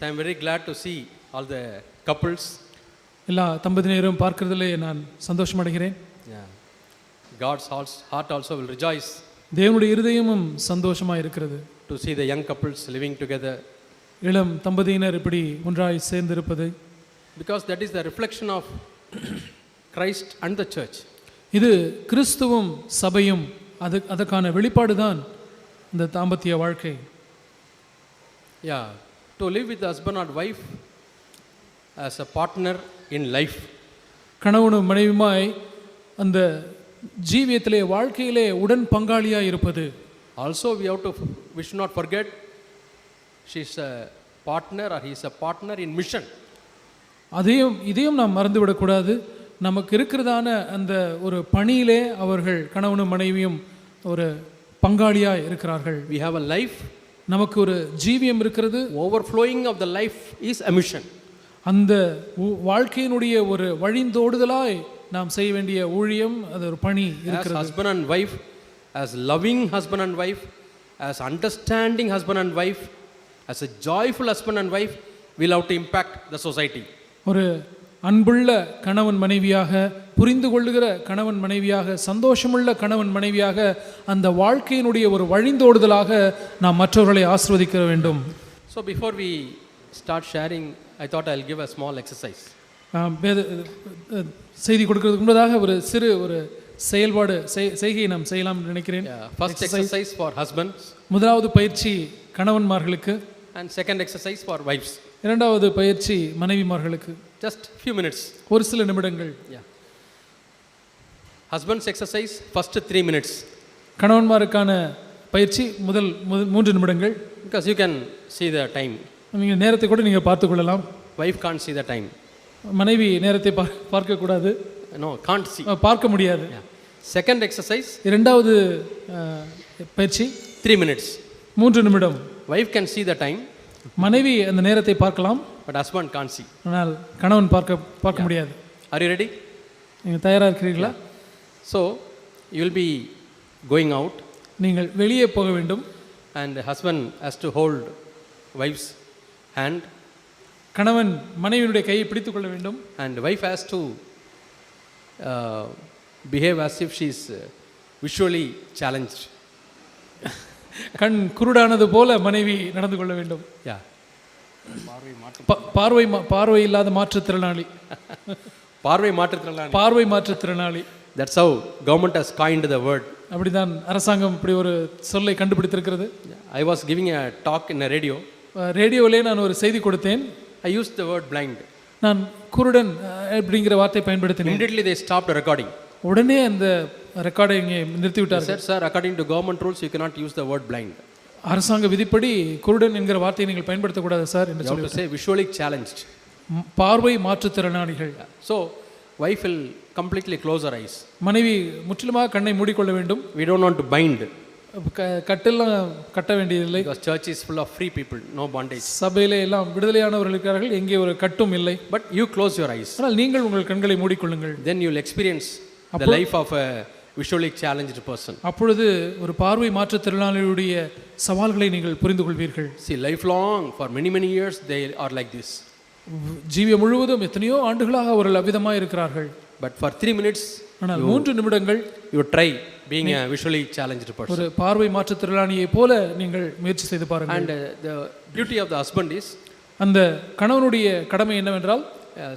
So I am very glad to see all the couples. எல்லா தம்பதியினரும் பார்க்கிறதிலே நான் சந்தோஷம் அடைகிறேன். Yeah. God's heart also will rejoice தேவனுடைய இருதயமும் சந்தோஷமாக இருக்கிறது. to see the young couples living together. இளம் தம்பதியினர் இப்படி ஒன்றாய் சேர்ந்திருப்பது. Because that is the reflection of Christ and the church. இது கிறிஸ்துவும் சபையும் அதற்கான வெளிப்பாடு தான் இந்த தாம்பத்திய வாழ்க்கை. Yeah, to live with the husband or wife as a partner in life. கணவனும் மனைவியுமாய் அந்த ஜீவியத்திலே வாழ்க்கையிலே உடன் பங்காளியாக இருப்பது. Also we should not forget she is a partner or he is a partner in mission. இதையும் நாம் மறந்துவிடக்கூடாது. நமக்கு இருக்கிறதான அந்த ஒரு பணியிலே அவர்கள் கணவனும் மனைவியும் ஒரு பங்காளியாக இருக்கிறார்கள். We have a life. நமக்கு ஒரு ஜீவியம் இருக்கிறது. Overflowing of the life is a mission. அந்த வாழ்க்கையினுடைய ஒரு வழிந்தோடுதலாய் நாம் செய்ய வேண்டிய ஊழியம், அது ஒரு பணி இருக்கிறது. As husband and wife, as loving husband and wife, as understanding husband and wife, as a joyful husband and wife, will have to impact the society. ஒரு அன்புள்ள கணவன் மனைவியாக, புரிந்து கொள்ளுகிற கணவன் மனைவியாக, சந்தோஷமுள்ள கணவன் மனைவியாக, அந்த வாழ்க்கையினுடைய ஒரு வழிந்தோடுதலாக நாம் மற்றவர்களை ஆசீர்வதிக்க வேண்டும். So before we start sharing, I thought I'll give a small exercise. செய்தி கொடுக்கிறதுக்கு முன்னதாக ஒரு சிறு ஒரு செயல்பாடு செய்கையை நாம் செய்யலாம் நினைக்கிறேன். First exercise for husbands. முதலாவது பயிற்சி கணவன்மார்களுக்கு. And second exercise for wives. இரண்டாவது பயிற்சி மனைவிமார்களுக்கு. Just few minutes. ஒரு சில நிமிடங்கள். Yeah. Husbands exercise first 3 minutes. கணவன்மாருக்கான பயிற்சி முதல் 3 நிமிடங்கள். Because you can see the time. நீங்கள் நேரத்தை கூட நீங்கள் பார்த்து கொள்ளலாம். Wife can't see the time. மனைவி நேரத்தை பார்க்க கூடாது. No, can't see. பார்க்க முடியாது. Second exercise. இரண்டாவது பயிற்சி 3 minutes. 3 நிமிடம். Wife can see the time. மனைவி அந்த நேரத்தை பார்க்கலாம். But husband can't see. ஆனால் கணவன் பார்க்க முடியாது. Are you ready? நீங்கள் தயாராக இருக்கிறீர்களா? So you will be going out. நீங்கள் வெளியே போக வேண்டும். And the husband has to hold wife's hand. கணவன் மனைவியுடைய கையை பிடித்துக் கொள்ள வேண்டும். And wife has to behave as if she is visually challenged. கண் குருடானது போல மனைவி நடந்து கொள்ள வேண்டும். Yeah. பார்வை இல்லாத மாற்றுத்திறனாளி. பார்வை மாற்றுத்திறனாளி. That's how government has coined the word. அப்படிதான் அரசாங்கம் இப்படி ஒரு சொல்லை கண்டுபிடித்திருக்கிறது. I was giving a talk in a radio. ரேடியோவிலே நான் ஒரு செய்தி கொடுத்தேன். I used the word blind. நான் குருடன் அப்படிங்கிற வார்த்தை பயன்படுத்தினேன். Immediately they stopped recording. உடனே அந்த ரெக்கார்டிங்கை நிறுத்தி விட்டார்கள். Sir, according to government rules you cannot use the word blind. அரசாங்க விதிப்படி குருடன் என்கிற வார்த்தையை நீங்கள் பயன்படுத்தக்கூடாது சார் என்று சொல்லி. You have to say visually challenged. பார்வை மாற்றுத்திறனாளிகள். So wife will completely close her eyes. மனைவி முற்றிலுமாக கண்ணை மூடிக்கொள்ள வேண்டும். We don't want to bind. கட்டெல்லாம் கட்ட வேண்டியதில்லை. Because church is full of free people, no bondage. சபையிலே எல்லாம் விடுதலையானவர்கள் இருக்கிறார்கள், எங்கே ஒரு கட்டும் இல்லை. But you close your eyes. ஆனால் நீங்கள் உங்கள் கண்களை மூடிக்கொள்ளுங்கள். Then you will experience the life of a visually challenged person. அப்பொழுது ஒரு பார்வை மாற்றுத்திறனாளியுடைய சவால்களை நீங்கள் புரிந்து கொள்வீர்கள். See, lifelong for many years they are like this. ஜீவியம் முழுவதும் எத்தனையோ ஆண்டுகளாக அவர்கள் அவ்விதமாக இருக்கிறார்கள். But for 3 minutes, ஆனால் 3 நிமிடங்கள் you try being a visually challenged person. ஒரு பார்வை மாற்றுத்திறனாளியை போல நீங்கள் முயற்சி செய்து பாருங்கள். And the beauty of the husband is, அந்த கணவனுடைய கடமை என்னவென்றால்,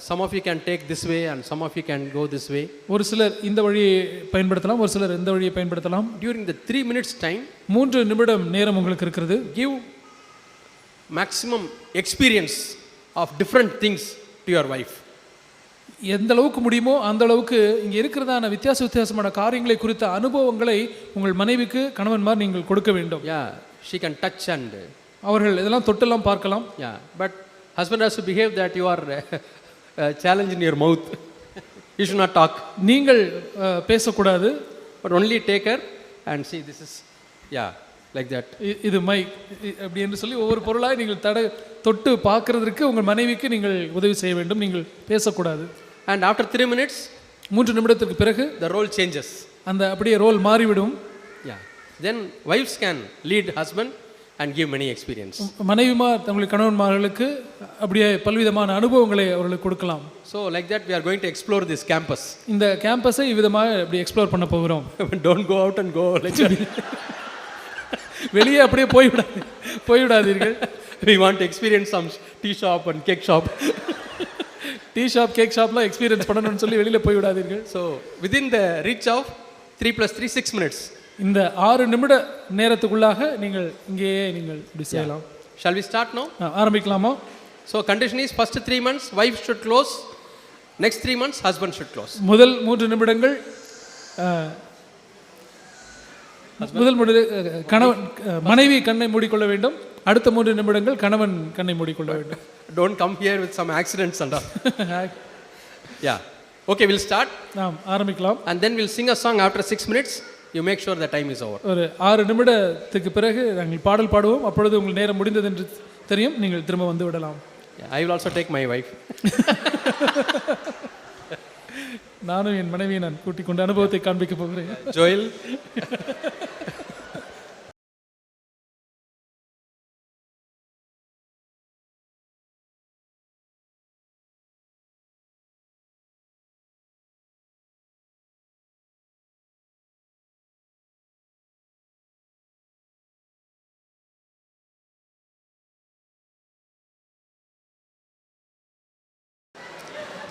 some of you can take this way and some of you can go this way. ஒரு சிலர் இந்த வழியை பயன்படுத்தலாம், ஒரு சிலர் இந்த வழியை பயன்படுத்தலாம். During the 3 minutes time, 3 நிமிடம் நேரம் உங்களுக்கு இருக்கிறது. Give maximum experience of different things to your wife. எந்த அளவுக்கு முடியுமோ அந்த அளவுக்கு இங்கே இருக்கிறதான வித்தியாசமான காரியங்களை குறித்த அனுபவங்களை உங்கள் மனைவிக்கு கணவன்மார் நீங்கள் கொடுக்க வேண்டும். Yeah, she can touch and அவர்கள் இதெல்லாம் தொட்டெல்லாம் பார்க்கலாம். Yeah, but husband has to behave that you are challenge in your mouth. You should not talk. நீங்கள் பேசக்கூடாது. But only take her and see this is, yeah, like that. இது my அப்படி என்று சொல்லி ஒவ்வொரு பொருளாய் நீங்கள் தொட்டு பார்க்கறதுக்கு உங்கள் மனைவிக்கு நீங்கள் உதவி செய்ய வேண்டும். நீங்கள் பேசக்கூடாது. And after 3 minutes, 3 நிமிடத்திற்கு பிறகு the role changes. அந்த அப்படியே ரோல் மாறிவிடும். Yeah. Then wives can lead husband and give many experience. மனைவிமார் தங்களுடைய கணவன்மார்களுக்கு அப்படியே பல்விதமான அனுபவங்களை அவர்களுக்கு கொடுக்கலாம். So like that we are going to explore this campus. இந்த கேம்பஸை இவ்விதமாக அப்படி எக்ஸ்ப்ளோர் பண்ண போகிறோம். Don't go out and go like that. வெளியே அப்படியே போய்விடாதீர்கள். We want to experience some tea shop and cake shop. Tea shop cake ஷாப்லாம் experience பண்ணணும்னு சொல்லி வெளியில் போய்விடாதீர்கள். So within the reach of 3 + 3 6 minutes. இந்த 6 நிமிட நேரத்துக்குள்ளாக நீங்கள் இங்கேயே நீங்கள் இப்படி செய்யலாம். Shall we start now? ஆரம்பிக்கலாமா? So condition is first 3 months wife should close, next 3 months husband should close. முதல் 3 நிமிடங்கள் கணவன் மனைவி கண்ணை மூடிக்கொள்ள வேண்டும். அடுத்த 3 நிமிடங்கள் கணவன் கண்ணை மூடிக்கொள்ள வேண்டும். Don't come here with some accidents and all. Yeah. Okay, we'll start. நாம் ஆரம்பிக்கலாம். And then we'll sing a song after 6 minutes. You make sure the time is over. ஒரு 6 நிமிடத்துக்கு பிறகு நாங்கள் பாடல் பாடுவோம். அப்பொழுது உங்கள் நேரம் முடிந்தது என்று தெரியும். நீங்கள் திரும்ப வந்து விடலாம். I will also take my wife. நானும் என் மனைவியை நான் கூட்டிக் கொண்டு அனுபவத்தை காண்பிக்க போகிறேன். Joel.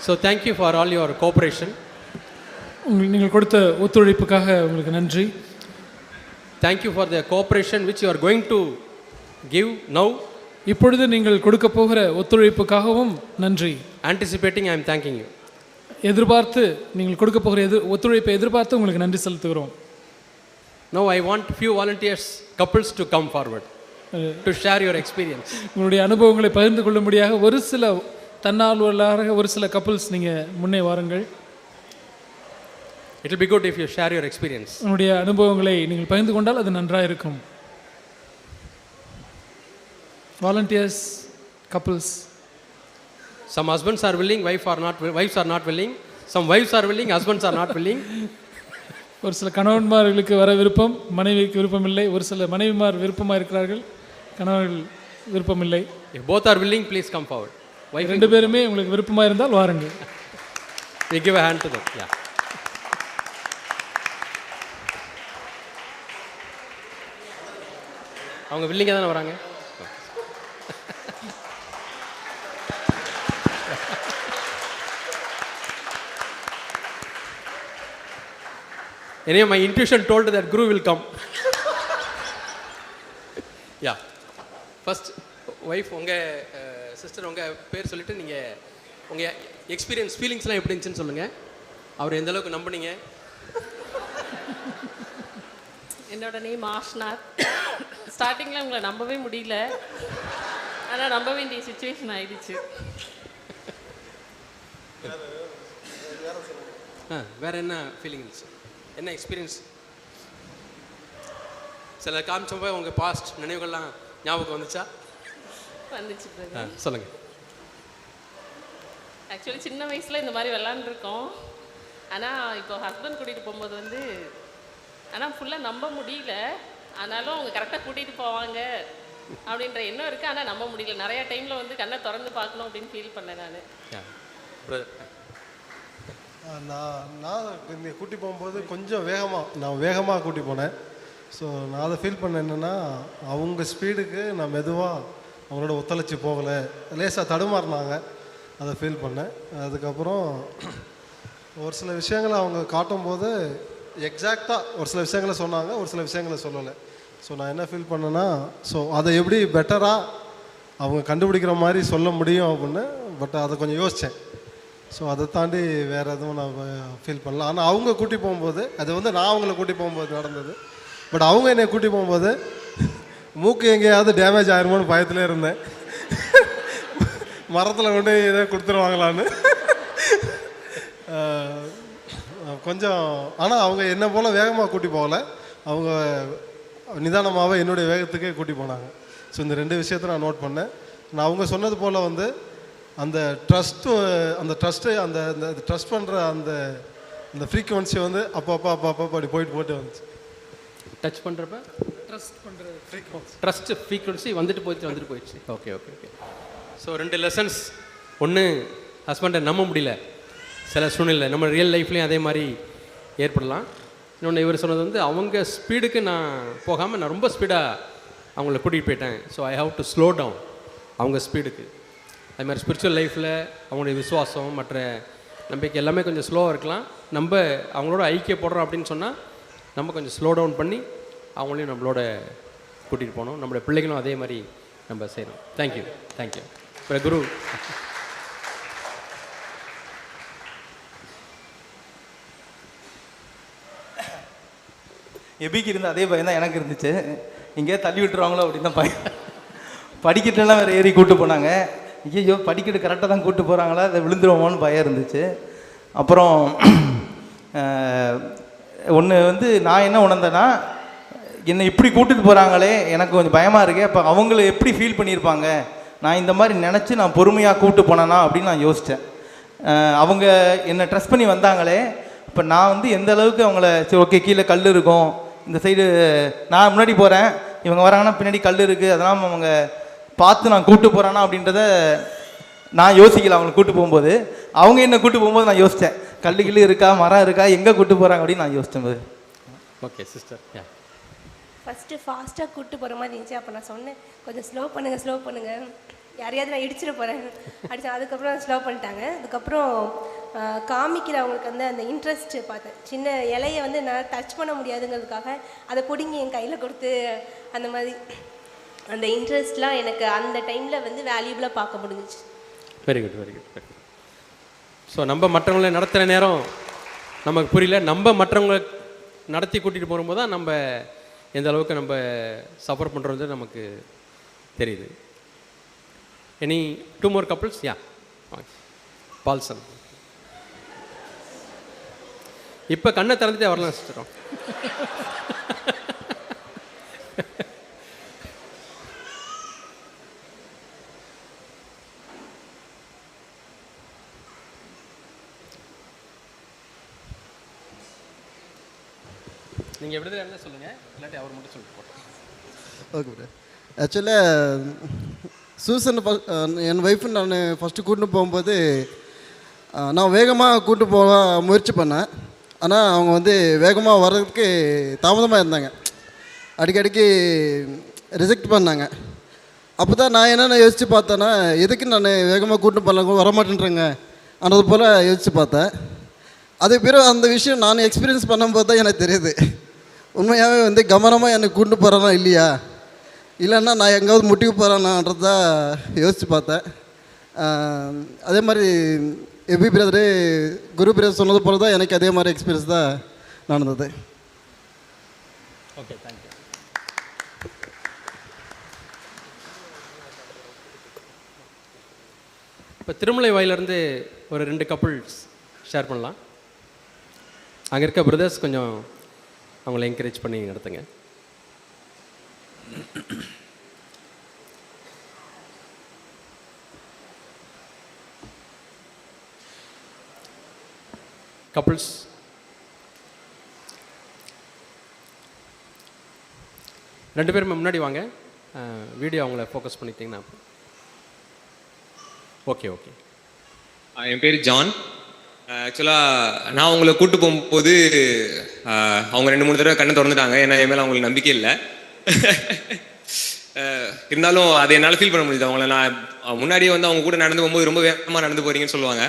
So thank you for all your cooperation. நீங்கள் கொடுத்த ஒத்துழைப்புக்காக உங்களுக்கு நன்றி. Thank you for the cooperation which you are going to give now. இப்பொழுது நீங்கள் கொடுக்க போகிற ஒத்துழைப்புக்காகவும் நன்றி. Anticipating, I am thanking you. எதிர்பார்த்து நீங்கள் கொடுக்க போகிற ஒத்துழைப்பை எதிர்பார்த்து உங்களுக்கு நன்றி செலுத்துகிறோம். Now I want few volunteers, couples to come forward to share your experience. உங்களுடைய அனுபவங்களை பகிர்ந்து கொள்ளும்படியாக ஒரு சில தன்னார்வலராக ஒரு சில கப்புள்ஸ் நீங்கள் முன்னே வாருங்கள். It will be good if you share your experience. உங்களுடைய அனுபவங்களை நீங்கள் பகிர்ந்து கொண்டால் அது நன்றாக இருக்கும். Volunteers, couples. Some husbands are willing, wives are not willing. Some wives are willing, husbands are not willing. ஒரு சில கணவன்மார்களுக்கு வர விருப்பம், மனைவிக்கு விருப்பம் இல்லை. ஒரு சில மனைவிமார் விருப்பமாக இருக்கிறார்கள், கணவர்கள் விருப்பம் இல்லை. If both are willing, please come forward. ரெண்டு பேருமே உங்களுக்கு விருப்பமாக இருந்தால் வாருங்கள். We give a hand to them. Yeah. அவங்க வில்லிங்க தானே வராங்க. Anyway, my intuition told that Guru will come. Yeah. First, wife, உங்கள் சிஸ்டர் உங்கள் பேர் சொல்லிவிட்டு நீங்கள் உங்கள் எக்ஸ்பீரியன்ஸ் ஃபீலிங்ஸ்லாம் எப்படி இருந்துச்சுன்னு சொல்லுங்கள். அவர் எந்த அளவுக்கு நம்பினீங்க? என்னோட நேம் ஆஷ்னாத். ஸ்டார்டிங்கில் உங்களை நம்பவே முடியல, ஆனால் நம்ப வேண்டிய சுச்சுவேஷன் ஆயிடுச்சு. வேறு என்ன ஃபீலிங் இருந்துச்சு, என்ன எக்ஸ்பீரியன்ஸ்? சில காமிச்சப்போ உங்கள் பாஸ்ட் நினைவுகள்லாம் ஞாபகம் வந்துச்சா? வந்துச்சு. சொல்லுங்கள். ஆக்சுவலி சின்ன வயசில் இந்த மாதிரி விளாண்டுருக்கோம், ஆனால் இப்போ ஹஸ்பண்ட் கூட்டிகிட்டு போகும்போது வந்து ஆனால் ஃபுல்லாக நம்ப முடியல. ஆனாலும் அவங்க கரெக்டாக கூட்டிகிட்டு போவாங்க அப்படின்ற எண்ணம் இருக்குது, ஆனால் நம்ப முடியல. நிறையா டைமில் வந்து கண்ணை திறந்து பார்க்கணும் அப்படின்னு ஃபீல் பண்ணேன் நான் இந்த கூட்டி போகும்போது கொஞ்சம் வேகமாக கூட்டி போனேன். ஸோ நான் அதை ஃபீல் பண்ணேன் என்னென்னா, அவங்க ஸ்பீடுக்கு நான் மெதுவாக அவங்களோட ஒத்துழைச்சி போகலை, லேசாக தடுமாறினாங்க, அதை ஃபீல் பண்ணேன். அதுக்கப்புறம் ஒரு சில விஷயங்களை அவங்க காட்டும்போது எக்ஸாக்டாக ஒரு சில விஷயங்களை சொன்னாங்க, ஒரு சில விஷயங்களை சொல்லலை. ஸோ நான் என்ன ஃபீல் பண்ணேன்னா, ஸோ அதை எப்படி பெட்டராக அவங்க கண்டுபிடிக்கிற மாதிரி சொல்ல முடியும் அப்படின்னு. பட் அதை கொஞ்சம் யோசித்தேன். ஸோ அதை தாண்டி வேறு எதுவும் நான் ஃபீல் பண்ணல. ஆனால் அவங்க கூட்டி போகும்போது, அது வந்து நான் அவங்கள கூட்டி போகும்போது நடந்தது. பட் அவங்க என்னை கூட்டி போகும்போது மூக்கு எங்கேயாவது டேமேஜ் ஆயிருமோன்னு பயத்தில் இருந்தேன். மரத்தில் கொண்டு எதோ கொடுத்துருவாங்களான்னு கொஞ்சம். ஆனால் அவங்க என்னை போல் வேகமாக கூட்டி போகலை, அவங்க நிதானமாகவே என்னுடைய வேகத்துக்கே கூட்டி போனாங்க. ஸோ இந்த ரெண்டு விஷயத்தை நான் நோட் பண்ணேன். நான் அவங்க சொன்னது போல் வந்து அந்த ட்ரஸ்ட்டு அந்த ட்ரஸ்ட் பண்ணுற அந்த ஃப்ரீக்குவன்சி வந்து அப்போ அப்படி போயிட்டு வந்துச்சு. டச் பண்ணுறப்ப ட்ரஸ்ட் ஃப்ரீக்வன்சி வந்துட்டு போயிடுச்சு. Okay okay okay. So 2 lessons. ஒன்று, ஹஸ்பண்டை நம்ப முடியல சில சூழ்நிலை, நம்ம ரியல் லைஃப்லேயும் அதே மாதிரி ஏற்படலாம். இன்னொன்று இவர் சொன்னது வந்து அவங்க ஸ்பீடுக்கு நான் போகாமல் நான் ரொம்ப ஸ்பீடாக அவங்கள கூட்டிகிட்டு போயிட்டேன். So I have to slow down அவங்க ஸ்பீடுக்கு. அது மாதிரி ஸ்பிரிச்சுவல் லைஃப்பில் அவங்களுடைய விசுவாசம் மற்ற நம்பிக்கை எல்லாமே கொஞ்சம் ஸ்லோவாக இருக்கலாம். நம்ம அவங்களோட ஐக்கியப்படுறோம் அப்படின்னு சொன்னால் நம்ம கொஞ்சம் ஸ்லோ டவுன் பண்ணி அவங்களையும் நம்மளோட கூட்டிகிட்டு போகணும். நம்மளுடைய பிள்ளைகளும் அதே மாதிரி நம்ம செய்யணும். Thank you thank you. இப்போ குரு. எபிக்கு இருந்த அதே பயம் தான் எனக்கு இருந்துச்சு. இங்கே தள்ளி விட்டுருவாங்களோ அப்படின்னு தான் பயம். படிக்கட்டெல்லாம் வேறு ஏறி கூப்பிட்டு போனாங்க. ஐயோ படிக்கட்டு கரெக்டாக தான் கூப்பிட்டு போகிறாங்களா, அதை விழுந்துருவோமோன்னு பயம் இருந்துச்சு. அப்புறம் ஒன்று வந்து நான் என்ன உணர்ந்தேன்னா, என்னை இப்படி கூப்பிட்டு போகிறாங்களே எனக்கு கொஞ்சம் பயமாக இருக்கே, அப்போ அவங்கள எப்படி ஃபீல் பண்ணியிருப்பாங்க, நான் இந்த மாதிரி நினச்சி நான் பொறுமையாக கூப்பிட்டு போனேன்னா அப்படின்னு நான் யோசித்தேன். அவங்க என்னை ட்ரஸ்ட் பண்ணி வந்தாங்களே, இப்போ நான் வந்து எந்த அளவுக்கு அவங்கள சரி ஓகே கீழே கல் இருக்கும், இந்த சைடு நான் முன்னாடி போகிறேன், இவங்க வராங்கன்னா பின்னாடி கல் இருக்குது, அதெல்லாம் அவங்க பார்த்து நான் கூப்பிட்டு போகிறேன்னா அப்படின்றத நான் யோசிக்கல. அவங்களை கூப்பிட்டு போகும்போது அவங்க என்ன கூப்பிட்டு போகும்போது நான் யோசித்தேன், கல் கில்லு இருக்கா, மரம் இருக்கா, எங்கே கூப்பிட்டு போகிறாங்க அப்படின்னு நான் யோசித்தேன் போது. Okay sister. ஃபஸ்ட்டு ஃபாஸ்ட்டாக கூப்பிட்டு போகிற மாதிரி இருந்துச்சு. அப்போ நான் சொன்னேன் கொஞ்சம் ஸ்லோ பண்ணுங்கள், யாரையாவது நான் இடிச்சிட போகிறேன் அடித்தேன். அதுக்கப்புறம் ஸ்லோ பண்ணிட்டாங்க. அதுக்கப்புறம் காமிக்கிறவங்களுக்கு வந்து அந்த இன்ட்ரெஸ்ட்டு பார்த்தேன். சின்ன இலையை வந்து நான் டச் பண்ண முடியாதுங்கிறதுக்காக அதை பிடுங்கி என் கையில் கொடுத்து அந்த மாதிரி அந்த இன்ட்ரெஸ்ட்லாம் எனக்கு அந்த டைமில் வந்து வேல்யூபிளாக பார்க்க முடிஞ்சிச்சு. Very good very good very good. So நம்ம மற்றவங்களை நடத்துகிற நேரம் நமக்கு புரியல, நம்ம மற்றவங்களை நடத்தி கூட்டிகிட்டு போகும்போது தான் நம்ம எந்த அளவுக்கு நம்ம சஃபர் பண்ணுறது நமக்கு தெரியுது. Any 2 more couples? யா பால்சன். இப்போ கண்ணை திறந்துட்டே வரலாம் சிஸ்டரும். நீங்கள் எப்படி என்ன சொல்லுங்கள், இல்லாட்டி அவர் மட்டும் சொல்லிட்டு போட்டோம். Okay bro. ஆக்சுவலாக சூசன் என் ஒய்ஃபு நான் ஃபஸ்ட்டு கூட்டின்னு போகும்போது நான் வேகமாக கூப்பிட்டு போக முயற்சி பண்ணேன். ஆனால் அவங்க வந்து வேகமாக வர்றதுக்கு தாமதமாக இருந்தாங்க, அடிக்கடிக்கு ரிஜெக்ட் பண்ணாங்க. அப்போ தான் நான் என்னென்ன யோசித்து பார்த்தேன்னா, எதுக்கு நான் வேகமாக கூட்டின்னு போகலாம் வரமாட்டேன்றேங்க ஆனது போல் யோசித்து பார்த்தேன். அதுக்கு பிறகு அந்த விஷயம் நான் எக்ஸ்பீரியன்ஸ் பண்ணும்போது தான் எனக்கு தெரியுது, உண்மையாகவே வந்து கவனமாக என்னை கூட்டு போகிறேன்னா இல்லையா, இல்லைன்னா நான் எங்கேயாவது முட்டிக்கு போகிறேன்னான்றதா யோசித்து பார்த்தேன். அதே மாதிரி எபி பிரதரு குரு பிரதர் சொன்னது போல தான் எனக்கு அதே மாதிரி எக்ஸ்பீரியன்ஸ் தான் நடந்தது. Okay thank you. இப்போ திருமலை வாயிலிருந்து ஒரு 2 கப்புள்ஸ் ஷேர் பண்ணலாம். அங்கே இருக்க பிரதர்ஸ் கொஞ்சம் அவங்கள என்கரேஜ் பண்ணி நடத்துங்க. கப்புள்ஸ் ரெண்டு பேரும் முன்னாடி வாங்க, வீடியோ அவங்கள ஃபோக்கஸ் பண்ணிட்டீங்கன்னா. Okay okay. என் பேர் ஜான். ஆக்சுவலாக நான் அவங்கள கூப்பிட்டு போகும்போது அவங்க 2-3 தடவை கண்ணை திறந்துட்டாங்க, ஏன்னா என் மேலே அவங்களுக்கு நம்பிக்கை இல்லை. இருந்தாலும் அதை என்னால் ஃபீல் பண்ண முடியுது. அவங்கள நான் முன்னாடியே வந்து அவங்க கூட நடந்து போகும்போது ரொம்ப வேகமாக நடந்து போகிறீங்கன்னு சொல்லுவாங்க.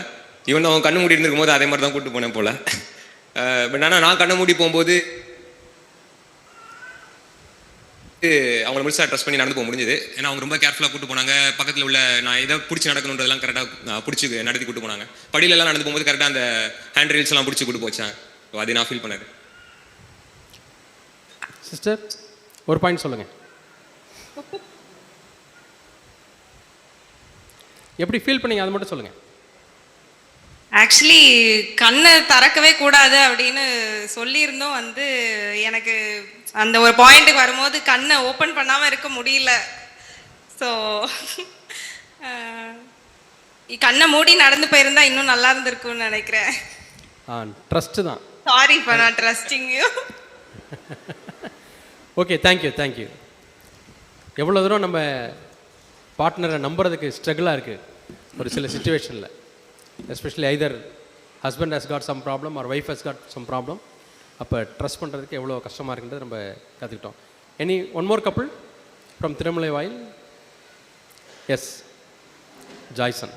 ஈவன் அவங்க கண்ணு மூடி இருந்திருக்கும் போது அதே மாதிரி தான் கூப்பிட்டு போனேன் போல். பட் ஆனால் நான் கண்ணை மூடி போகும்போது அவங்கள முழுசாக ட்ரஸ்ட் பண்ணி நடந்து போக முடிஞ்சது. ஏன்னா அவங்க ரொம்ப கேர்ஃபுல்லாக கூட்டு போனாங்க. பக்கத்தில் உள்ள நான் இதை பிடிச்சி நடக்கணுன்றதெல்லாம் கரெக்டாக பிடிச்சி நடத்தி கூட்டு போனாங்க. படியிலெல்லாம் நடந்து போகும்போது கரெக்டாக அந்த ஹேண்ட் ரீல்ஸ் எல்லாம் பிடிச்சி கூட்டு போச்சாங்க. அதை நான் ஃபீல் பண்ணது. சிஸ்டர் ஒரு பாயிண்ட் சொல்லுங்கள், எப்படி ஃபீல் பண்ணீங்க அது மட்டும் சொல்லுங்கள். ஆக்சுவலி கண்ணை திறக்கவே கூடாது அப்படின்னு சொல்லியிருந்தோம். வந்து எனக்கு அந்த ஒரு பாயிண்ட்டுக்கு வரும்போது கண்ணை ஓப்பன் பண்ணாமல் இருக்க முடியல. ஸோ கண்ணை மூடி நடந்து போயிருந்தா இன்னும் நல்லா இருந்திருக்கும்னு நினைக்கிறேன். ட்ரஸ்ட்டு தான். Sorry for not trusting you. Okay, thank you. எவ்வளோ தூரம் நம்ம பார்ட்னரை நம்புறதுக்கு ஸ்ட்ரகிளாக இருக்குது ஒரு சில சுச்சுவேஷனில், especially either husband has got some problem or wife has got some problem. அப்போ ட்ரஸ்ட் பண்ணுறதுக்கு எவ்வளோ கஷ்டமாக இருக்குன்றது நம்ம கற்றுக்கிட்டோம். One more couple from Thirumalai வாயில். எஸ், ஜாய்சன்.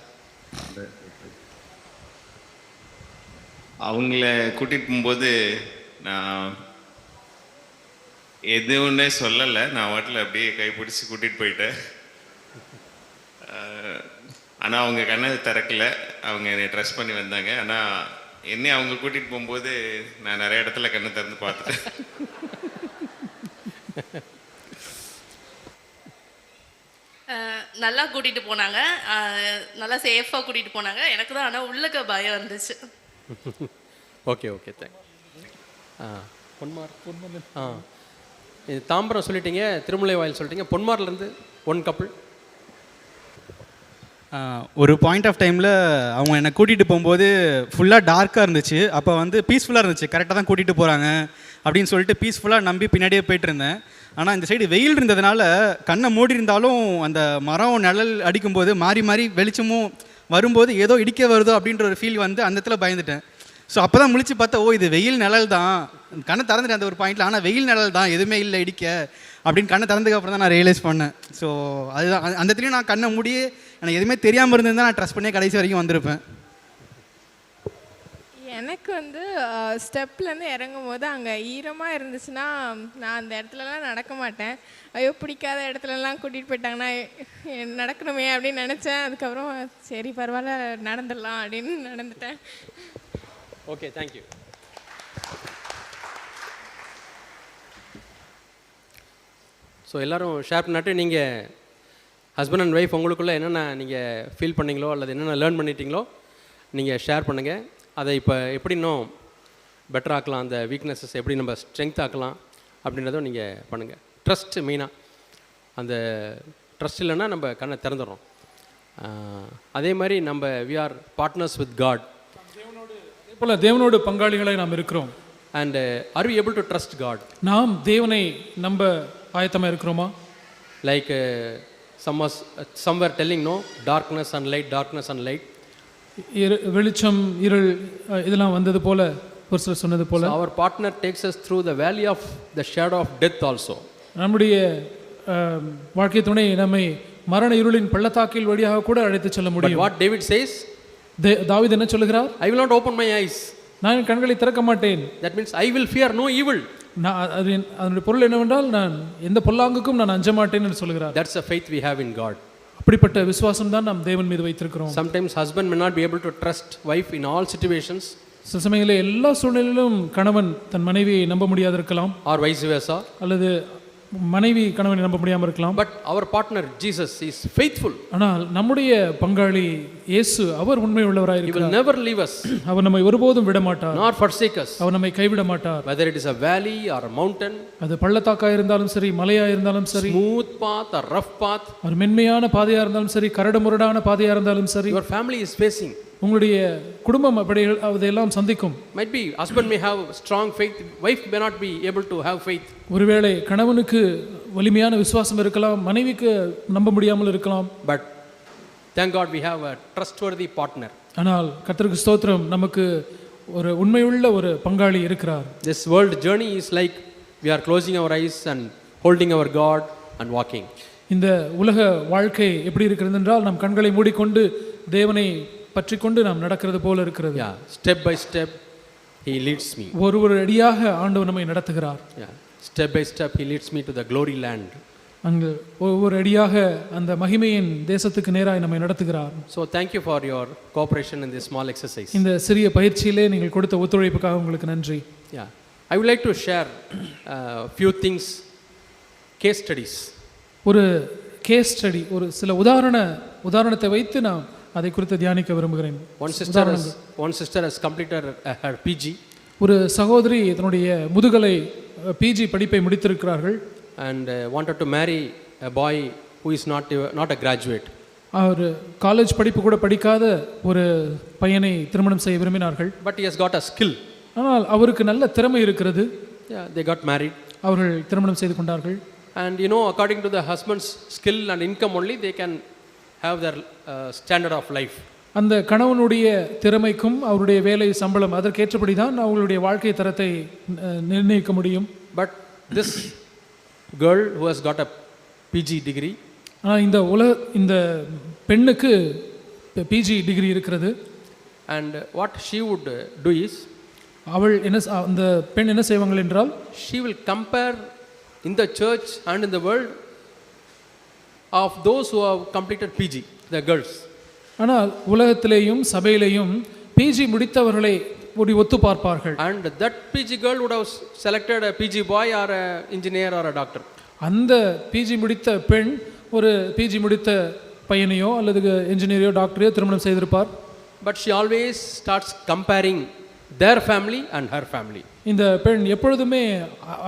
அவங்கள கூட்டிகிட்டு போகும்போது நான் எதுவுன்னே சொல்லலை, நான் வாட்டில் அப்படியே கைப்பிடிச்சி கூட்டிகிட்டு போயிட்டேன். ஆனால் அவங்க கண்ணை திறக்கலை, அவங்க என்னை ட்ரெஸ் பண்ணி வந்தாங்க. ஆனால் என்னை அவங்க கூட்டிகிட்டு போகும்போது நான் நிறைய இடத்துல கண்ணை திறந்து பார்த்துட்டேன். நல்லா கூட்டிகிட்டு போனாங்க, நல்லா சேஃபாக கூட்டிகிட்டு போனாங்க. எனக்கு தான் ஆனால் உள்ளக்க பயம் இருந்துச்சு. Okay, thank. இது தாம்பரம் சொல்லிட்டீங்க, திருமலை வாயில் சொல்லிட்டீங்க. பொன்மார்லேருந்து ஒன் கப்புள். ஒரு பாயிண்ட் ஆஃப் டைமில் அவங்க என்னை கூட்டிகிட்டு போகும்போது ஃபுல்லாக டார்க்காக இருந்துச்சு. அப்போ வந்து பீஸ்ஃபுல்லாக இருந்துச்சு, கரெக்டாக தான் கூட்டிகிட்டு போகிறாங்க அப்படின்னு சொல்லிட்டு பீஸ்ஃபுல்லாக நம்பி பின்னாடியே போயிட்டு இருந்தேன். ஆனால் இந்த சைடு வெயில் இருந்ததுனால கண்ணை மூடி இருந்தாலும் அந்த மரம் நிழல் அடிக்கும்போது மாறி மாறி வெளிச்சமும் வரும்போது ஏதோ இடிக்க வருதோ அப்படின்ற ஒரு ஃபீல் வந்து அந்த இடத்துல பயந்துட்டேன். ஸோ அப்போ தான் முழிச்சு பார்த்தா, ஓ இது வெயில் நிழல் தான். கண்ணை திறந்துட்டேன் அந்த ஒரு பாயிண்டில், ஆனால் வெயில் நிழல் தான், எதுவுமே இல்லை இடிக்க அப்படின்னு கண்ணை திறந்ததுக்கு அப்புறம் தான் நான் ரியலைஸ் பண்ணேன். ஸோ அதுதான் அந்த இடத்துலையும் நான் கண்ணை மூடியே எனக்கு எதுவுமே தெரியாமல் இருந்திருந்தால் நான் ட்ரஸ்ட் பண்ணியே கடைசி வரைக்கும் வந்திருப்பேன். எனக்கு வந்து ஸ்டெப்லேருந்து இறங்கும் போது அங்கே ஈரமாக இருந்துச்சுன்னா நான் அந்த இடத்துலலாம் நடக்க மாட்டேன். ஐயோ பிடிக்காத இடத்துலலாம் கூட்டிகிட்டு போயிட்டாங்கன்னா நடக்கணுமே அப்படின்னு நினச்சேன். அதுக்கப்புறம் சரி பரவாயில்ல நடந்துடலாம் அப்படின்னு நடந்துட்டேன். Okay, thank you. ஸோ எல்லோரும் ஷேர் பண்ணாட்டு நீங்கள் ஹஸ்பண்ட் அண்ட் ஒய்ஃப் உங்களுக்குள்ளே என்னென்ன நீங்கள் ஃபீல் பண்ணீங்களோ அல்லது என்னென்ன லேர்ன் பண்ணிட்டீங்களோ நீங்கள் ஷேர் பண்ணுங்கள். அதை இப்போ எப்படி இன்னும் பெட்டர் ஆக்கலாம், அந்த வீக்னஸஸ் எப்படி நம்ம ஸ்ட்ரென்த் ஆக்கலாம் அப்படின்றதும் நீங்கள் பண்ணுங்கள். ட்ரஸ்ட் மெயினாக, அந்த ட்ரஸ்ட் இல்லைன்னா நம்ம கண்ணை திறந்துடுறோம். அதே மாதிரி நம்ம we are partners with God. அதே போல் தேவனோடு பங்காளிகளை நாம் இருக்கிறோம். And are we able to trust God? நாம் தேவனை நம்ப ஆயத்தமாக இருக்கிறோமா? Like somewhere telling no, darkness and light. வெளிச்சம் இருள் இதெல்லாம் வந்தது போல ஒரு சிலர் சொன்னது போல, our partner takes us through the valley of the shadow of death also. நம்முடைய வாழ்க்கை துணை நம்மை மரண இருளின் பள்ளத்தாக்கில் வழியாக கூட அழைத்து செல்ல முடியும். But what David says, தாவீது என்ன சொல்லுகிறார்? I will not open my eyes. நான் என் கண்களை திறக்க மாட்டேன். That means I will fear no evil. அதனுடைய பொருள் என்னவென்றால் நான் எந்த பொல்லாங்குக்கும் நான் அஞ்ச மாட்டேன் என்று சொல்கிறார். That's a faith we have in God. அப்படிப்பட்ட விசுவாசம் தான் நாம் தேவன் மீது வைத்திருக்கிறோம். Sometimes husband may not be able to trust wife in all situations. சில சமயங்களில் எல்லா சூழ்நிலையிலும் கணவன் தன் மனைவியை நம்ப முடியாது இருக்கலாம், or vice versa. அல்லது மனைவி கணவனை நம்ப முடியாமல் இருக்கலாம். But our partner Jesus is faithful. ஆனால் நம்முடைய பங்காளி இயேசு அவர் உண்மை உள்ளவராய் He will இருக்கிறார். never leave us, அவர் நம்மை ஒருபோதும் விட மாட்டார், nor forsake us. அவர் நம்மை கைவிட மாட்டார். Whether it is a valley or a mountain, அது பள்ளத்தாக்கா இருந்தாலும் சரி, மலையா இருந்தாலும் சரி, smooth path or rough path, ஒரு மென்மையான பாதையா இருந்தாலும் சரி, கரடுமுரடான பாதையா இருந்தாலும் சரி, your family is facing. உங்களுடைய குடும்பம் அப்படி அதையெல்லாம் சந்திக்கும். Might be husband may have strong faith, wife may not be able to have faith. ஒருவேளை கணவனுக்கு வலிமையான விசுவாசம் இருக்கலாம், மனைவிக்கு நம்ப முடியாமல் இருக்கலாம். But thank God we have a trustworthy partner. ஆனால் கர்த்தருக்கு ஸ்தோத்திரம், நமக்கு ஒரு உண்மையுள்ள ஒரு பங்காளி இருக்கிறார். This world journey is like we are closing our eyes and holding our God and walking. இந்த உலக வாழ்க்கை எப்படி இருக்கிறது என்றால் நம் கண்களை மூடிக்கொண்டு தேவனை பற்றிக்கொண்டு நாம் நடக்கிறது போல இருக்கிறது. Yeah, step by step he leads me. ஒரு அடியாக ஆண்டவர் நம்மை நடத்துகிறார். Yeah, step by step he leads me to the glory land. அங்கு ஒவ்வொரு அடியாக அந்த மகிமையின் தேசத்துக்கு நேராக நம்மை நடத்துகிறார். So thank you for your cooperation in this small exercise. இந்த சிறிய பயிற்சியிலே நீங்கள் கொடுத்த ஒத்துழைப்புக்காக உங்களுக்கு நன்றி. Yeah, I would like to share few things, case studies. ஒரு கேஸ் ஸ்டடி, ஒரு சில உதாரணத்தை வைத்து நான் அதை குறித்து தியானிக்க விரும்புகிறேன். One sister has completed her PG. ஒரு சகோதரி தன்னுடைய முதுகலை PG படிப்பை முடித்திருக்கிறார்கள். And wanted to marry a boy who is not a graduate. அவர் காலேஜ் படிப்பு கூட படிக்காத ஒரு பையனை திருமணம் செய்ய விரும்பினார்கள். But he has got a skill. ஆனால் அவருக்கு நல்ல திறமை இருக்கிறது. Yeah, they got married. அவர்கள் திருமணம் செய்து கொண்டார்கள். And according to the husband's skill and income only, they can have their standard of life. அந்த கணவனுடைய திறமைக்கும் அவருடைய வேலை சம்பளம் அதற்கேற்றபடி தான் அவங்களுடைய வாழ்க்கை தரத்தை நிர்ணயிக்க முடியும். But this girl who has got a PG degree, இந்த பெண்ணுக்கு PG டிகிரி இருக்கிறது. and what she would do is, அந்த பெண் என்ன செய்வாங்க என்றால், she will compare in the church and in the world of those who have completed PG, the girls. ஆனால் உலகத்திலேயும் சபையிலேயும் PG முடித்தவர்களை ஒத்து பார்ப்பார்கள். And that PG girl would have selected a PG boy or a engineer or a doctor. அந்த PG முடித்த பெண் ஒரு PG முடித்த பையனையோ அல்லது என்ஜினியரையோ டாக்டரையோ திருமணம் செய்திருப்பார். But she always starts comparing their family and her family. இந்த பெண் எப்பொழுதுமே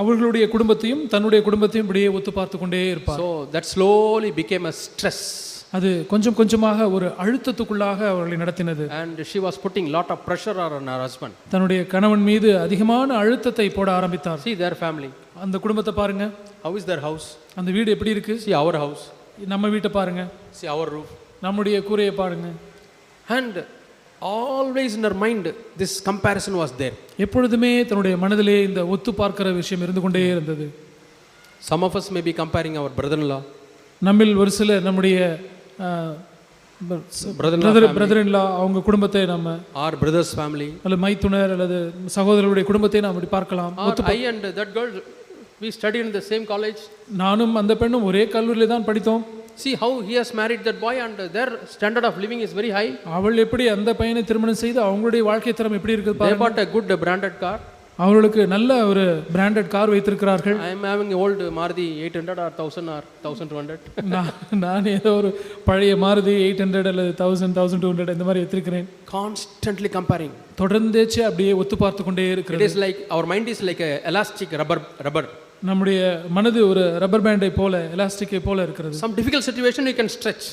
அவர்களுடைய குடும்பத்தையும் தன்னுடைய குடும்பத்தையும் இப்படியே ஒத்து பார்த்து கொண்டே இருப்பார். So that slowly became a stress. அது கொஞ்சம் கொஞ்சமாக ஒரு அழுத்தத்துக்குள்ளாக அவர்களை நடத்தினது. And she was putting lot of pressure on her husband. தன்னுடைய கணவன் மீது அதிகமான அழுத்தத்தை போட ஆரம்பித்தார். See their family. அந்த குடும்பத்தை பாருங்க. How is their house? அந்த வீடு எப்படி இருக்கு? See our house. நம்ம வீட்டை பாருங்க. See our roof. நம்முடைய கூரையை பாருங்க. And always in her mind this comparison was there. எப்பொழுதுமே தன்னுடைய மனதிலே இந்த ஒத்து பார்க்கிற விஷயம் இருந்து கொண்டே இருந்தது. Some of us may be comparing our brother-in-law. நம்மில் ஒரு சில நம்முடைய brother-in-law அவங்க குடும்பத்தை நம்ம, our brother's family, அல்லது மைத்துனர் அல்லது சகோதரருடைய குடும்பத்தை நாம் அப்படி பார்க்கலாம். I and that girl, we studied in the same college. நானும் அந்த பெண்ணும் ஒரே கல்லூரியில் தான் படித்தோம். See how he has married that boy and their standard of living is very high. அவள் எப்படி அந்த பையனை திருமணம் செய்து அவங்களுடைய வாழ்க்கை தரம் எப்படி இருக்குது பாருங்க. They bought a good branded car. அவர்களுக்கு நல்ல ஒரு பிராண்டட் கார் வைத்திருக்கிறார்கள். I am having old Maruti 800 or 1000 or 1200. நான் ஏதோ ஒரு பழைய மாருதி 800 அல்லது 1000 1200 இந்த மாதிரி வைத்திருக்கிறேன். Constantly comparing. தொடர்ந்தேச்சு அப்படியே ஒத்து பார்த்து கொண்டே இருக்கிறது. It is like our mind is like a elastic rubber. நம்முடைய மனது ஒரு ரப்பர் பேண்டை போல, எலாஸ்டிக்கை போல இருக்கிறது. Some difficult situation you can stretch.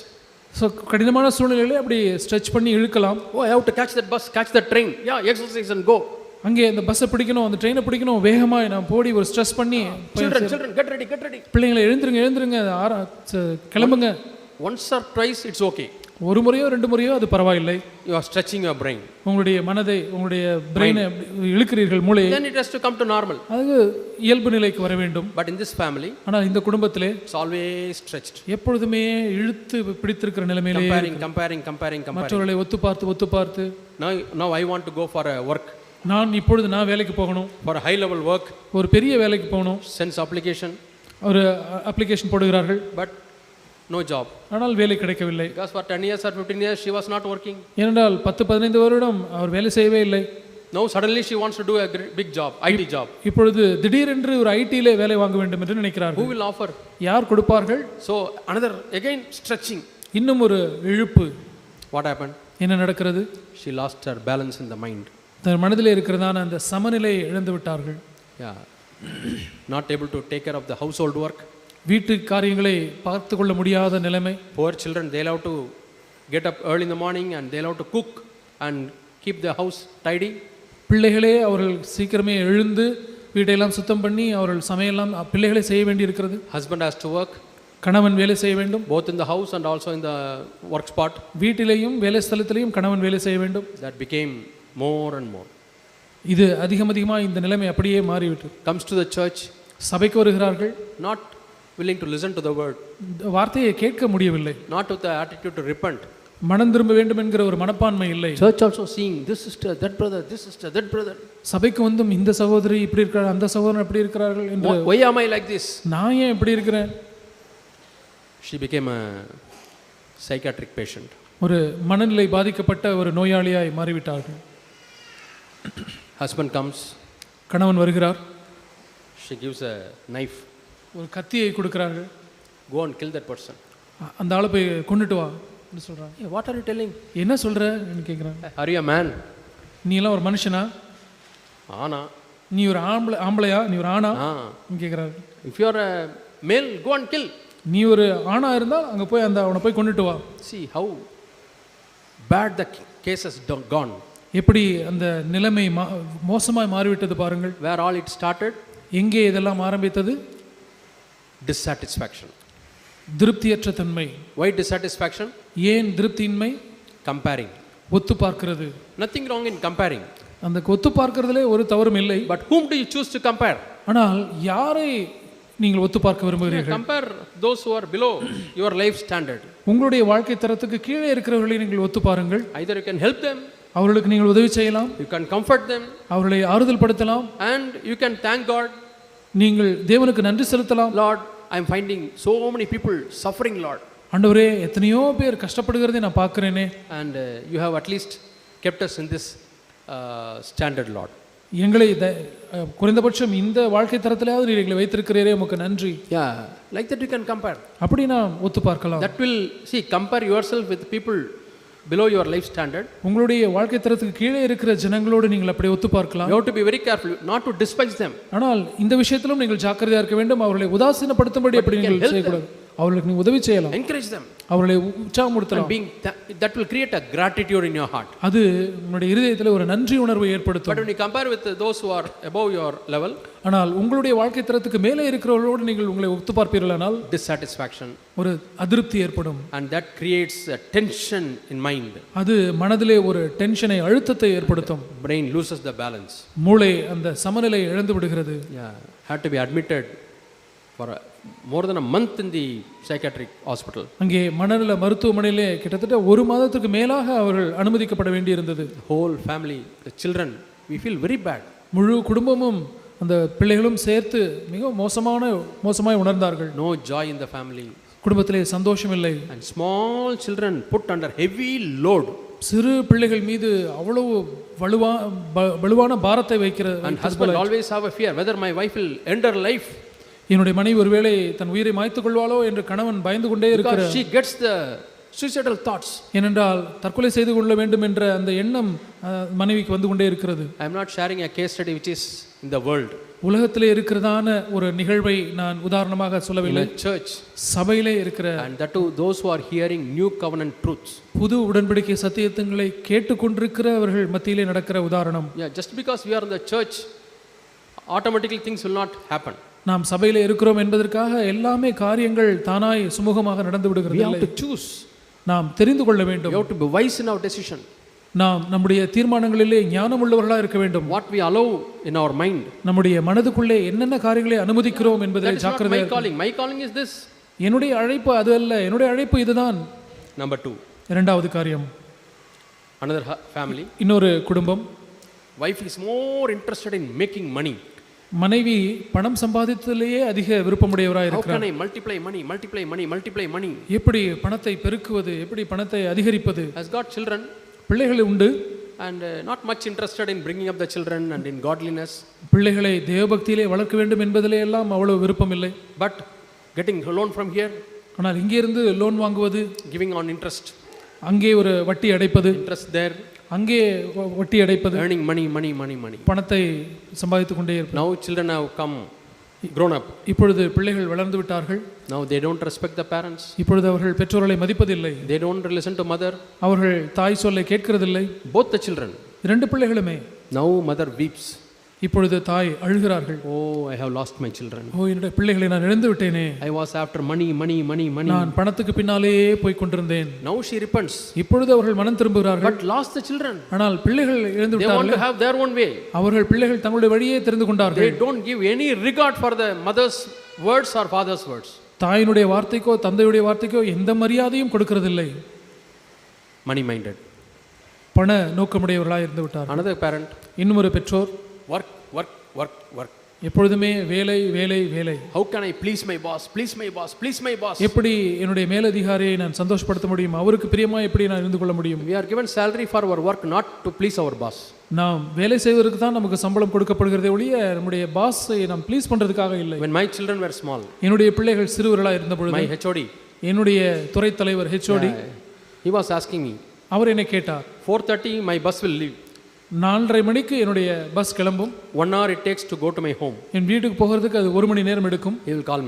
So கடினமான சூழ்நிலையிலே அப்படி ஸ்ட்ரெச் பண்ணி இழுக்கலாம். Oh, I have to catch that bus, catch that train. Yeah, exercise and go. அங்கே அந்த பஸ்ஸை பிடிக்கணும், அந்த ட்ரெயினை பிடிக்கணும், வேகமாக நான் போடி ஒரு ஸ்ட்ரெஸ் பண்ணி. Children, get ready. பிள்ளைங்களை எழுந்துருங்க கிளம்புங்க. Once or twice it's okay. ஒரு முறையோ ரெண்டு முறையோ அது பரவாயில்லை. You are stretching your brain. உங்களுடைய மனதை, உங்களுடைய பிரெயினை இழுக்கிறீர்கள், மூளையை. Then it has to come to normal. அது இயல்பு நிலைக்கு வர வேண்டும். But in this family, ஆனால் இந்த குடும்பத்திலே it's always stretched. எப்பொழுதுமே இழுத்து பிடித்திருக்கிற நிலைமையிலே comparing. மற்றவர்களை ஒத்து பார்த்து. Now I want to go for a work. நான் வேலைக்கு போகணும். For a high level work. ஒரு பெரிய வேலைக்கு போகணும். Sends application. ஒரு அப்ளிகேஷன் போடுகிறார்கள். But no job. ஆனால் வேலை கிடைக்கவில்லை. Because for 10 years or 15 years she was not working. ஏனென்றால் 10-15 வருடம் அவர் வேலை செய்யவே இல்லை. Now suddenly she wants to do a big job, IT job. இப்பொழுது திடீரென்று ஒரு ஐடியிலே வேலை வாங்க வேண்டும் என்று நினைக்கிறார்கள். Who will offer? யார் கொடுப்பார்கள்? So another again stretching. இன்னும் ஒரு இழுப்பு. What happened? என்ன நடக்கிறது? She lost her balance in the mind. தன் மனதிலே இருக்கிறதான அந்த சமநிலையை இழந்து விட்டார்கள். Yeah. Not able to take care of the household work. வீட்டு காரியங்களை பார்த்து கொள்ள முடியாத நிலைமை. Poor children, they love to get up early in the morning and they love to cook and keep the house tidy. பிள்ளைகளே அவர்கள் சீக்கிரமே எழுந்து வீட்டையெல்லாம் சுத்தம் பண்ணி அவர்கள் சமையலாம் பிள்ளைகளே செய்ய வேண்டி இருக்கிறது. Husband has to work. கணவன் வேலை செய்ய வேண்டும். Both in the house and also in the work spot. வீட்டிலேயும் வேலை ஸ்தலத்திலேயும் கணவன் வேலை செய்ய வேண்டும். That became more and more. இது அதிகமாக இந்த நிலைமை அப்படியே மாறிவிட்டது. Comes to the church. சபைக்கு வருகிறார்கள். Not willing to listen to the word. வார்த்தையை கேட்க முடியவில்லை. Not with the attitude to repent. மனம் திரும்ப வேண்டும் என்கிற ஒரு மனப்பான்மை இல்லை. Church also seeing this sister, that brother, this sister, that brother. சபைக்கு வந்தும் இந்த சகோதரி இப்படி இருக்கிறார், அந்த சகோதரன் இப்படி இருக்கிறார்கள் என்று. Why am I like this? நான் ஏன் இப்படி இருக்கிறேன்? She became a psychiatric patient. ஒரு மனநிலை பாதிக்கப்பட்ட ஒரு நோயாளியாய் மாறிவிட்டார்கள். Husband comes. கணவன் வருகிறார். She gives a knife. ஒரு கத்தியை கொடுக்கிறார்கள். Go and kill that person. அந்த ஆளை போய் கொன்னுட்டு வா என்று சொல்றாங்க. Hey, what are you telling? என்ன சொல்றன்னு கேக்குறாங்க. Are you a man? நீ எல்லாம் ஒரு மனுஷனா? ஆனா. நீ ஒரு ஆம்பளையா? நீ ஒரு ஆணா? கேக்குறாங்க. If you are a male, go and kill. நீ ஒரு ஆணா இருந்தா அங்க போய் அவனை போய் கொன்னுட்டு வா. See how bad the case has gone. எப்படி அந்த நிலைமை மோசமாய் மாறிவிட்டது பாருங்கள். Where all it started? எங்கே இதெல்லாம் ஆரம்பித்தது? Dissatisfaction. திருப்தியற்ற தன்மை. Why dissatisfaction? ஏன் திருப்தியின்மை? Comparing. ஒத்து பார்க்கிறது. Nothing wrong in comparing. அந்த ஒத்து பார்க்கிறதுலே ஒரு தவறும் இல்லை. But whom do you choose to compare? ஆனால் யாரை நீங்கள் ஒத்து பார்க்க விரும்புகிறீர்கள்? Compare those who are below your life standard. உங்களுடைய வாழ்க்கை தரத்துக்கு கீழே இருக்கிறவர்களை நீங்கள் ஒத்து பாருங்கள். Either you can help them, அவர்களுக்கு நீங்கள் உதவி செய்யலாம், you can comfort them, அவர்களை ஆறுதல் படுத்தலாம், and you can thank God. நீங்கள் தேவனுக்கு நன்றி செலுத்தலாம். Lord, I am finding so many people suffering, Lord. ஆண்டவரே, எத்தனையோ பேர் கஷ்டப்படுகிறதை நான் பார்க்கிறேனே. And you have at least kept us in this standard, Lord. எங்களை குறைந்தபட்சம் இந்த வாழ்க்கை தரத்திலாவது நீர் எங்களை வைத்திருக்கிறீரே, உமக்கு நன்றி. Yeah, like that you can compare. அப்படி நாம் ஒத்து பார்க்கலாம். That will, see, compare yourself with people below your life standard. உங்களுடைய வாழ்க்கை தரத்துக்கு கீழே இருக்கிற ஜனங்களோடு நீங்கள் அப்படி ஒத்து பார்க்கலாம். You have to be very careful not to despise them. ஆனால் இந்த விஷயத்திலும் நீங்கள் ஜாக்கிரதையாக இருக்க வேண்டும். அவர்களை உதாசீனப்படுத்தும்படி அப்படி நீங்கள் செய்யக்கூடாது. அவர்களுக்கு நீ உதவி செய்யலாம். Encourage them. அவர்களை உற்சாகப்படுத்தலாம். That will create a gratitude in your heart. அது உங்களுடைய இருதயத்தில் ஒரு நன்றி உணர்வை ஏற்படுத்தும். But when you compare with those who are above your level, ஆனால் உங்களுடைய வாழ்க்கை தரத்துக்கு மேலே இருக்கிறவர்களோடு நீங்கள் உங்களை ஒத்து பார்ப்பீர்களானால் dissatisfaction, ஒரு அதிருப்தி ஏற்படும். and that creates a tension in mind. அது மனதிலே ஒரு டென்ஷனை, அழுத்தத்தை ஏற்படுத்தும். Brain loses the balance. மூளை அந்த சமநிலை இழந்து விடுகிறது. Yeah, had to be admitted for more than a month in the psychiatric hospital. அங்கே மனநல மருத்துவமனையிலே கிட்டத்தட்ட ஒரு மாதத்துக்கு மேலாக அவர்கள் அனுமதிக்கப்பட வேண்டியிருந்தது. Whole family, the children, we feel very bad. முழு குடும்பமும் அந்த பிள்ளைகளும் சேர்த்து மிக மோசமாய் உணர்ந்தார்கள். No joy in the family. குடும்பத்திலே சந்தோஷம் இல்லை. And small children put under heavy load. சிறு பிள்ளைகள் மீது அவ்வளவு வலுவான பாரத்தை வைக்கிறது. And husband always have a fear whether my wife will end her life. என்னுடைய மனைவி ஒருவேளை தன் உயிரை மாய்த்துக் கொள்வாளோ என்று கணவன் பயந்து கொண்டே இருக்கிறார். She gets the suicidal thoughts. ஏனென்றால் தற்கொலை செய்து கொள்ள வேண்டும் என்ற அந்த எண்ணம் மனைவிக்கு வந்து கொண்டே இருக்கிறது. I am not sharing a case study which is in the world. உலகத்திலே இருக்கிறதான ஒரு நிகழ்வை நான் உதாரணமாக சொல்லவில்லை. In a church, சபையிலே இருக்கிற, and that too those who are hearing new covenant truths. புது உடன்படிக்கை சத்தியங்களை கேட்டுக்கொண்டிருக்கிறவர்கள் மத்தியிலே நடக்கிற உதாரணம். Yeah, just because we are in the church, automatically things will not happen. நாம் சபையிலே இருக்கிறோம் என்பதற்காக எல்லாமே காரியங்கள் தானாய் சுமூகமாக நடந்து விடுகிறது இல்லை. We have to choose. நாம் தெரிந்து கொள்ள வேண்டும். We have to be wise in our decision. நாம் நம்முடைய தீர்மானங்களிலே ஞானம் உள்ளவர்களாக இருக்க வேண்டும். What we allow in our mind. நம்முடைய மனதுக்குள்ளே என்னென்ன காரியங்களை அனுமதிக்கிறோம் என்பதை ஜாக்கிரதையாக my calling. My calling is this. என்னுடைய அழைப்பு அது அல்ல, என்னுடைய அழைப்பு இதுதான். Number 2. இரண்டாவது காரியம். Another family. இன்னொரு குடும்பம். Wife is more interested in making money. மனைவி பணம் சம்பாதித்ததிலேயே அதிக விருப்பமுடையவராக இருக்கிறார். How can I multiply money? எப்படி பணத்தை பெருக்குவது, எப்படி பணத்தை அதிகரிப்பது? Has got children. பிள்ளைகள் உண்டு. And not much interested in bringing up the children and in godliness. பிள்ளைகளை தேவபக்தியிலே வளர்க்க வேண்டும் என்பதிலே எல்லாம் அவ்வளவு விருப்பம் இல்லை. But getting loan from here. ஆனால் இங்கே இருந்து லோன் வாங்குவது, giving on interest. அங்கே ஒரு வட்டி அடைப்பது, interest there. அங்கே வட்டி அடைப்பது, earning money. பணத்தை சம்பாதித்துக் கொண்டே இருப்பது. Now children have come grown up. இப்பொழுது பிள்ளைகள் வளர்ந்து விட்டார்கள். Now they don't respect the parents. இப்பொழுது அவர்கள் பெற்றோர்களை மதிப்பதில்லை. They don't listen to mother. அவர்கள் தாய் சொல்லை கேட்கிறதில்லை. Both the children. இரண்டு பிள்ளைகளுமே. Now mother weeps. இப்பொழுது தாய் அழுகிறார்கள். Oh, I have lost my children. என்னுடைய பிள்ளைகளை நான் இழந்து விட்டேனே. I was after money. நான் பணத்துக்கு பின்னாலேயே போய் கொண்டிருந்தேன். Now she repents. இப்பொழுது அவர்கள் மனம் திரும்புகிறார்கள். But lost the children. ஆனால் பிள்ளைகள் இழந்து விட்டார்கள். They want to have their own way. அவர்கள் பிள்ளைகள் தங்களுடைய வழியே தெரிந்து கொண்டார்கள். They don't give any regard for the mother's words or father's words. தாயினுடைய வார்த்தைக்கோ தந்தையுடைய வார்த்தைக்கோ எந்த மரியாதையும் கொடுக்கிறதில்லை. Money minded. பண நோக்கமுடையவர்களாக இருந்து விட்டார்கள். Another parent. இன்னும் ஒரு பெற்றோர். Work. எப்பொழுதுமே வேலை. How can I please my boss? எப்படி என்னுடைய மேலதிகாரியை நான் சந்தோஷப்படுத்த முடியும்? அவருக்கு பிரியமா எப்படி நான் இருந்து கொள்ள முடியும்? We are given salary for our work, not to please our boss. நாம் வேலை செய்வதற்கு தான் நமக்கு சம்பளம் கொடுக்கப்படுகிறதே ஒழிய நம்முடைய பாஸை நாம் ப்ளீஸ் பண்றதுக்காக இல்லை. When my children were small, என்னுடைய பிள்ளைகள் சிறுவர்களாக இருந்த பொழுது, my HOD, என்னுடைய துறை தலைவர் HOD, he was asking me. அவர் என்னை கேட்டார். 4:30 my bus will leave. 4:30 மணிக்கு என்னுடைய பஸ் கிளம்பும். 1 hour it takes to go to my home. என் வீட்டுக்கு போகிறதுக்கு அது 1 மணி நேரம் எடுக்கும். He will call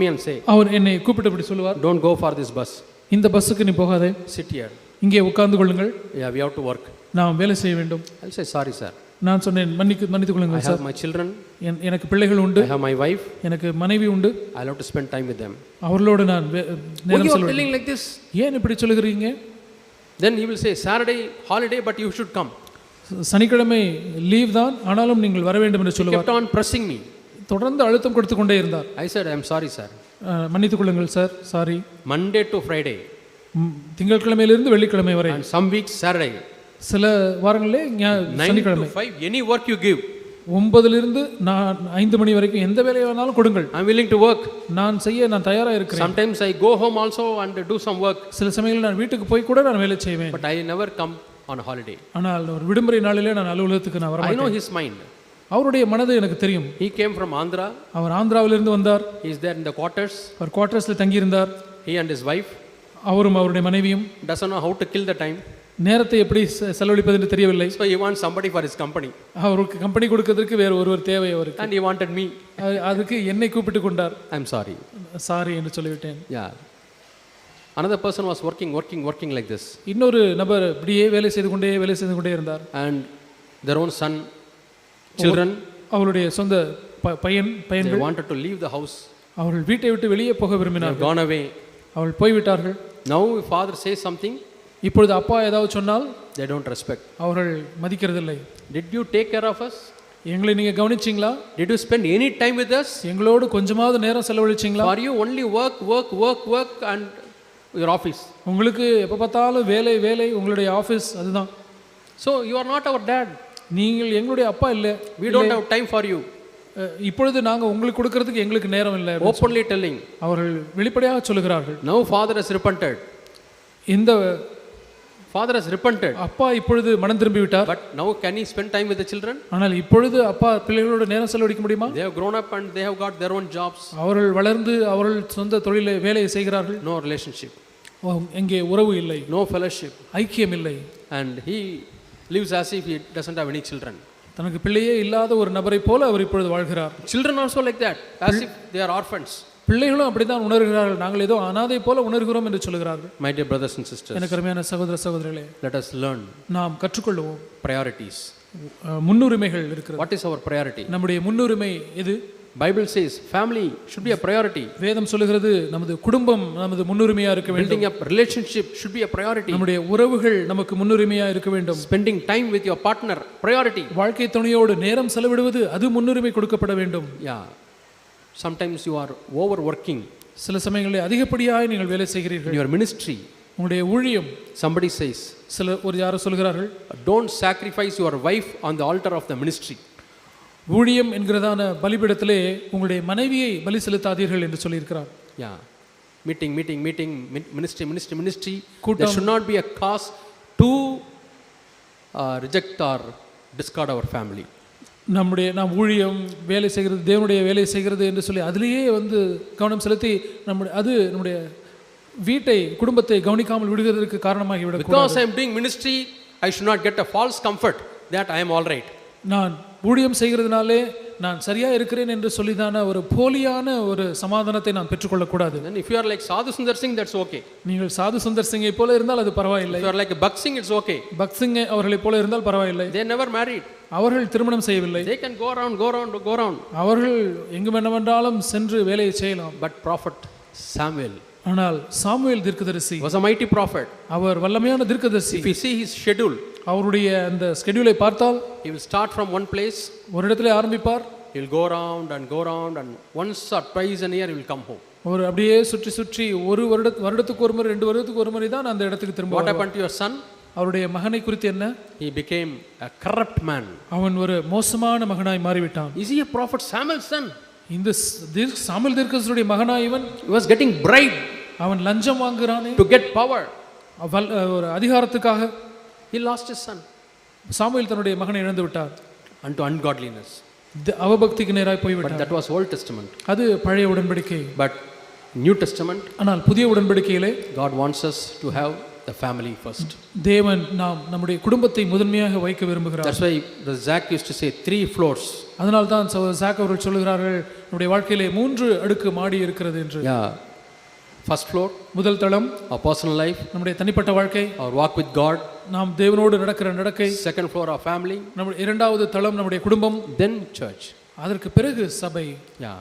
me and say, அவர் என்னை கூப்பிட்டு இப்படி சொல்லுவார், don't go for this bus. இந்த பஸ்ஸுக்கு நீ போகாதே, sit here. இங்கே உட்கார்ந்து கொள்ளுங்கள். Yeah, we have to work. நாம் வேலை செய்ய வேண்டும். I'll say, sorry sir. நான் சொன்னேன், மன்னித்துக் I கொள்ளுங்கள் have சார், my children, எனக்கு பிள்ளைகள் உண்டு, I have my wife, எனக்கு மனைவி உண்டு, I love to spend time with them. அவர்களோடு நான் Why நேரம் you are செலவிடுவேன். telling like this? ஏன் இப்படி சொல்லுகிறீங்க? Then he will say, Saturday holiday, but you should come. சனிக்கிழமை லீவ் தான், ஆனாலும் நீங்கள் வர வேண்டும் என்று He சொல்லுவார். kept on pressing me. தொடர்ந்து அழுத்தம் கொடுத்து கொண்டே இருந்தார். I said, I'm sorry, sir. மன்னித்துக் கொள்ளுங்கள் sir, sorry. Monday to Friday, திங்கட்கிழமையிலிருந்து வெள்ளிக்கிழமை வரை, and some weeks Saturday. சில வாரங்களிலே 9 சனிக்கிழமை. to 5, any work you give, 9லிருந்து 5 மணி வரைக்கும் எந்த வேலையை வேணாலும் கொடுங்கள், I'm willing to work. நான் செய்ய நான் தயாராக இருக்கிறேன். Sometimes I go home also and do some work, சில சமயங்களில் நான் வீட்டுக்கு போய் கூட நான் வேலை செய்வேன். but I never come on a holiday. ஆனால் ஒரு விடுமுறை நாளிலே நான் அலுவலகத்துக்கு நான் I know வரமாட்டேன். his mind. அவருடைய மனது எனக்கு தெரியும். He came from Andhra. அவர் ஆந்திராவிலிருந்து வந்தார். He is there in the quarters. அவர் குவார்ட்டர்ஸில் தங்கியிருந்தார். He and his wife. அவரும் அவருடைய மனைவியும் Doesn't know how to kill the time. நேரத்தை எப்படி செலவழிப்பது என்று தெரியவில்லை. So he wants somebody for his company. அவருக்கு கம்பெனி கொடுக்கிறதுக்கு வேறு ஒருவர் தேவை அவருக்கு. And he wanted me. அதுக்கு என்னை கூப்பிட்டு கொண்டார். I'm sorry. சாரி என்று சொல்லிவிட்டேன். Yeah. Another person was working like this. இன்னொரு நபர் இப்படியே வேலை செய்து கொண்டே இருந்தார். And their own son, children, அவருடைய சொந்த they பையன்கள் wanted to leave the house. அவர்கள் வீட்டை விட்டு வெளியே போக They have விரும்பினார்கள். gone away. அவர்கள் போய்விட்டார்கள். Now if father says something, இப்பொழுது அப்பா ஏதாவது சொன்னால் they don't respect. அவர்கள் மதிக்கிறதில்லை. Did you take care of us? எங்களை நீங்க கவனிச்சீங்களா? Did you spend any time with us? எங்களோடு கொஞ்சமாவது நேரம் செலவழிச்சீங்களா? For you only work and your office. உங்களுக்கு எப்போ பார்த்தாலும் வேலை உங்களுடைய ஆஃபீஸ் அதுதான். So you are not our dad. நீங்கள் எங்களுடைய அப்பா இல்லை. We don't have time for you. இப்பொழுது நாங்கள் உங்களுக்கு கொடுக்கறதுக்கு எங்களுக்கு நேரம் இல்லை. Openly telling. அவர்கள் வெளிப்படையாக சொல்லுகிறார்கள். Now father has repented. இந்த Father has repented. அப்பா இப்பொழுது மனம் திரும்பி விட்டார். But now can he spend time with the children? ஆனால் இப்பொழுது அப்பா பிள்ளைகளோடு நேரம் செலவழிக்க முடியுமா? They have grown up and they have got their own jobs. அவர்கள் வளர்ந்து அவர்கள் சொந்த தொழிலை வேலையை செய்கிறார்கள். No relationship. எங்கே உறவு இல்லை. No fellowship. ஐக்கியம் இல்லை. And he lives as if he doesn't have any children. தனக்கு பிள்ளையே இல்லாத ஒரு நபரை போல அவர் இப்பொழுது வாழ்கிறார். Children also like that, as if they are orphans. பிள்ளைகளும் அப்படித்தான் உணர்கிறார்கள். நாங்கள் ஏதோ அனாதை போல உணர்கிறோம் என்று சொல்கிறார்கள். My dear brothers and sisters, எனக்கு அருமையான சகோதர சகோதரிகளே, let us learn நாம் கற்றுக்கொள்வோம் priorities. முன்னுரிமைகள் இருக்கிறது. What is our priority? நம்முடைய முன்னுரிமை எது? Bible says family should be a priority. வேதம் சொல்லுகிறது நமது குடும்பம் நமது முன்னுரிமையா இருக்க வேண்டும். Building up relationship should be a priority. நம்முடைய உறவுகள் நமக்கு முன்னுரிமையா இருக்க வேண்டும். Spending time with your partner, priority. வாழ்க்கை துணையோடு நேரம் செலவிடுவது அது முன்னுரிமை கொடுக்கப்பட வேண்டும். Yeah. Sometimes you are overworking. சில சமயங்களில் அதிகப்படியாக நீங்கள் வேலை செய்கிறீர்கள். In your ministry, உங்களுடைய ஊழியம். Somebody says, யாரோ சொல்கிறார்கள், don't sacrifice your wife on the altar of the ministry. ஊழியம் என்கிறதான பலிபீடத்திலே உங்களுடைய மனைவியை பலி செலுத்தாதீர்கள் என்று சொல்லியிருக்கிறார். Yeah. Meeting, ministry. There should not be a cause to reject or discard our family. நாம் ஊழியம் வேலை செய்கிறது, தேவனுடைய வேலை செய்கிறது என்று சொல்லி அதிலேயே கவனம் செலுத்தி நம்முடைய வீட்டை குடும்பத்தை கவனிக்காமல் விடுகிறதுக்கு காரணமாகி விடக்கூடாது. Because I am doing ministry, I should not get a false comfort that I am all right. நான் ஊழியம் செய்கிறதுனாலே நான் சரியா இருக்கிறேன் என்று சொல்லிதான ஒரு போலியான ஒரு சமாதானத்தை நான் பெற்றுக்கொள்ளக்கூடாது. Then if you are like Sadhu Sundar Singh, that's okay. நீங்கள் சாது சுந்தர் சிங்கை போல இருந்தால் அது பரவாயில்லை. If you are like Bhakt Singh, it's okay. Bhakt Singh அவர்களை போல இருந்தால் பரவாயில்லை. They never married. அவர்கள் திருமணம் செய்யவில்லை. They can go around. அவர்கள் எங்கு வேண்டுமென்றாலும் சென்று வேலையை செய்யலாம். But prophet Samuel, ஆனால் சாமுவேல் தீர்க்கதரிசி was a mighty prophet. அவர் வல்லமையான தீர்க்கதரிசி. If you see his schedule, அவருடைய அந்த ஸ்கெட்யூலை பார்த்தால், he will start from one place, ஒரு இடத்திலே ஆரம்பிப்பார். he will go around and once or twice a year he will come home. ஒரு அப்படியே சுற்றி ஒரு வருடத்துக்கு ஒரு முறை 2 வருடத்துக்கு ஒரு முறை தான் அந்த இடத்துக்கு திரும்ப. What happened to your son? அவருடைய மகனை குறித்து என்ன? He became a corrupt man. அவன் ஒரு மோசமான மகனாய் மாறிவிட்டான். Is he a prophet Samuel's son? இந்த சாமுவேல் தீர்க்கதரிசியுடைய மகனாய் இவன். He was getting bribe. அவன் லஞ்சம் வாங்குறானே to get power. ஒரு அதிகாரத்துக்காக. He lost his son. Samuel தன்னுடைய மகனை இழந்து விட்டார். Unto ungodliness. அவபக்திக்கு நேராய் போய்விட்டார். But that was Old Testament. அது பழைய உடன்படிக்கை. But New Testament, ஆனால் புதிய உடன்படிக்கையிலே God wants us to have the family first. தேவன் நாம் நம்முடைய குடும்பத்தை முதன்மையாக வைக்க விரும்புகிறார். That's why the Zach used to say 3 floors. அதனால் தான் ஜாக் அவர்கள் சொல்லுகிறார்கள் நம்முடைய வாழ்க்கையிலே 3 அடுக்கு மாடி இருக்கிறது என்று. Yeah. First floor, முதல் தளம் our personal life, நம்முடைய தனிப்பட்ட வாழ்க்கை, our walk with God. நாம் தேவனோடு நடக்கிற நடக்கை. Second floor, our family. நம்முடைய இரண்டாவது தளம் நம்முடைய குடும்பம். Then church. அதற்கு பிறகு சபை. Yeah.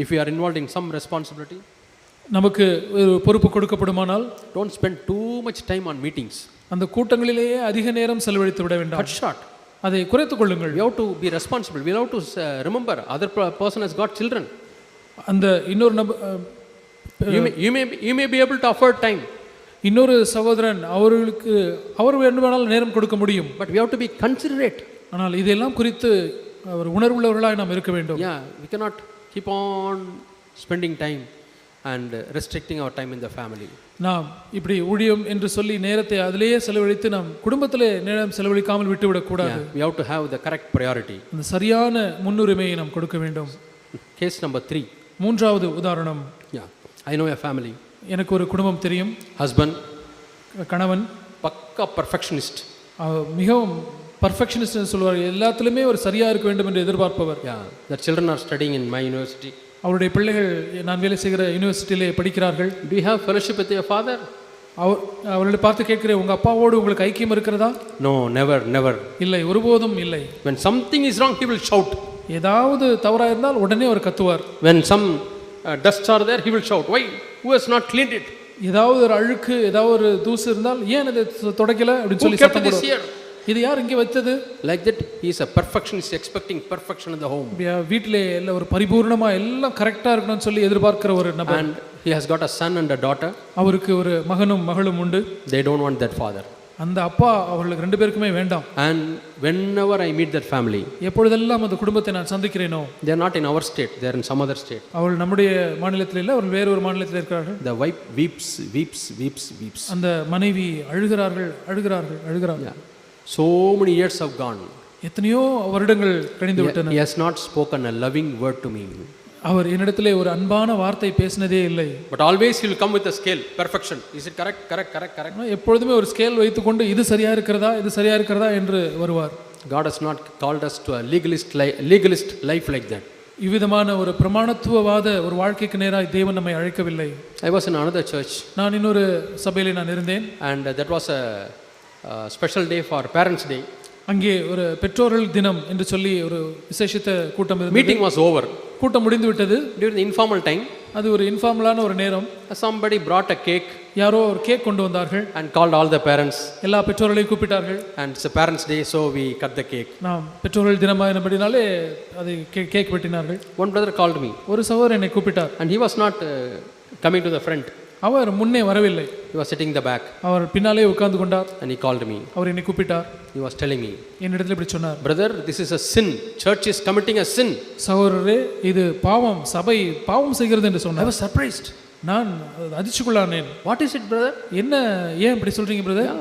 If you are involved in some responsibility, நமக்கு ஒரு பொறுப்பு கொடுக்கப்படுமானால் don't spend too much time on meetings. அந்த கூட்டங்களிலேயே அதிக நேரம் செலவழித்து விட வேண்டாம். Cut short. அதை குறைத்துக் கொள்ளுங்கள். We have to be responsible. We have to remember other person has got children. அந்த இன்னொரு you may be able to afford time. இன்னொரு சகோதரன் அவர்களுக்கு அவர் வேண்டுமானால் நேரம் கொடுக்க முடியும். But we have to be considerate. ஆனால் இதெல்லாம் குறித்து அவர் உணர்வுள்ளவர்களாய் நாம் இருக்க வேண்டும். Yeah, we cannot keep on spending time and restricting our time in the family. நாம் இப்படி ஊழியம் என்று சொல்லி நேரத்தை அதிலேயே செலவழித்து நாம் குடும்பத்திலே நேரம் செலவழிக்காமல் விட்டுவிடக் கூடாது. We have to have the correct priority. அந்த சரியான முன்னுரிமையை நாம் கொடுக்க வேண்டும். Case number 3. மூன்றாவது உதாரணம். Yeah, I know a family. எனக்கு ஒரு குடும்பம் தெரியும். Husband, கணவன் பக்கா perfectionist. மிகவும் பர்ஃபெக்ஷனிஸ்ட் என்று சொல்வார். எல்லாத்துலேயுமே ஒரு சரியாக இருக்க வேண்டும் என்று எதிர்பார்ப்பவர். Yeah, the children are studying in my university. அவருடைய பிள்ளைகள் நான் வேலை செய்கிற யூனிவர்சிட்டியிலே படிக்கிறார்கள். Do you have fellowship with your father? அவர்களை பார்த்து கேட்கிறேன், உங்கள் அப்பாவோடு உங்களுக்கு ஐக்கியம் இருக்கிறதா? No, never. இல்லை, ஒருபோதும் இல்லை. When something is wrong, he will shout. ஏதாவது தவறாக இருந்தால் உடனே அவர் கத்துவார். When some dusts are there, he will shout. Why? Who has not cleaned it? ஏதாவது ஒரு அழுக்கு, ஏதாவது ஒரு தூசு இருந்தால் ஏன் அதை துடைக்கல அப்படின்னு சொல்லி சத்தம் போடுவார். இது யார் இங்கே வைத்தது? Like that, he is a perfectionist, expecting perfection in the home. வீட்டிலே எல்லாம் ஒரு பரிபூர்ணமாக எல்லாம் கரெக்டாக இருக்கணும்னு சொல்லி எதிர்பார்க்கிற ஒரு நபர். And he has got a son and a daughter. அவருக்கு ஒரு மகனும் மகளும் உண்டு. They don't want that father. அந்த அப்பா அவர்களுக்கு ரெண்டு பேருக்குமே வேண்டாம். And whenever I meet that family, எப்பொழுதெல்லாம் அந்த குடும்பத்தை நான் சந்திக்கிறேனோ, they are not in our state, they are in some other state. அவர்கள் நம்முடைய மாநிலத்தில் இல்லை, அவர்கள் வேறு ஒரு மாநிலத்தில் இருக்கிறார்கள். The wife weeps. அந்த மனைவி அழுகிறார்கள். So many years have gone. எத்தனையோ வருடங்கள் கழிந்து விட்டன. He has not spoken a loving word to me. அவர் என்னிடத்திலே ஒரு அன்பான வார்த்தை பேசினதே இல்லை. But always he will come with a scale, perfection. Is it correct? எப்பொழுதுமே ஒரு ஸ்கேல் வைத்துக்கொண்டு இது சரியா இருக்கிறதா என்று வருவார். God has not called us to a legalist life like that. இவ்விதமான ஒரு பிரமாணத்துவவாத ஒரு வாழ்க்கைக்கு நேராக தேவன் நம்மை அழைக்கவில்லை. I was in another church. நான் இன்னொரு சபையிலே நான் இருந்தேன். And that was a special day for Parents' Day. அங்கே ஒரு பெற்றோர்கள் தினம் என்று சொல்லி ஒரு விசேஷித்த கூட்டம் இருந்தது. Meeting was over. கூட்டம் முடிந்து விட்டது. During the informal time, அது ஒரு இன்ஃபார்மலான ஒரு நேரம். Somebody brought a cake. யாரோ ஒரு கேக் கொண்டு வந்தார்கள். And called all the parents. எல்லா பெற்றோர்களையும் கூப்பிட்டார்கள். And it's a Parents' Day, so we cut the cake. நாம் பெற்றோர்கள் தினமானபடினாலே அது cake வெட்டினார்கள். One brother called me. ஒரு சகோதரன் என்னை கூப்பிட்டார். And he was not coming to the front. அவர் முன்னே வரவில்லை. He was sitting in the back. அவர் பின்னாலே உட்கார்ந்து கொண்டார். And he called me. அவர் என்னை கூப்பிட்டார். He was telling me, என்னிடத்தில் இப்படி சொன்னார், brother, this is a sin. Church is committing a sin. சகோதரரே, இது பாவம், சபை பாவம் செய்கிறது என்று சொன்னார். I was surprised. நான் அதிர்ச்சிக்குள்ளானேன். What is it, brother? என்ன, ஏன் இப்படி சொல்றீங்க brother?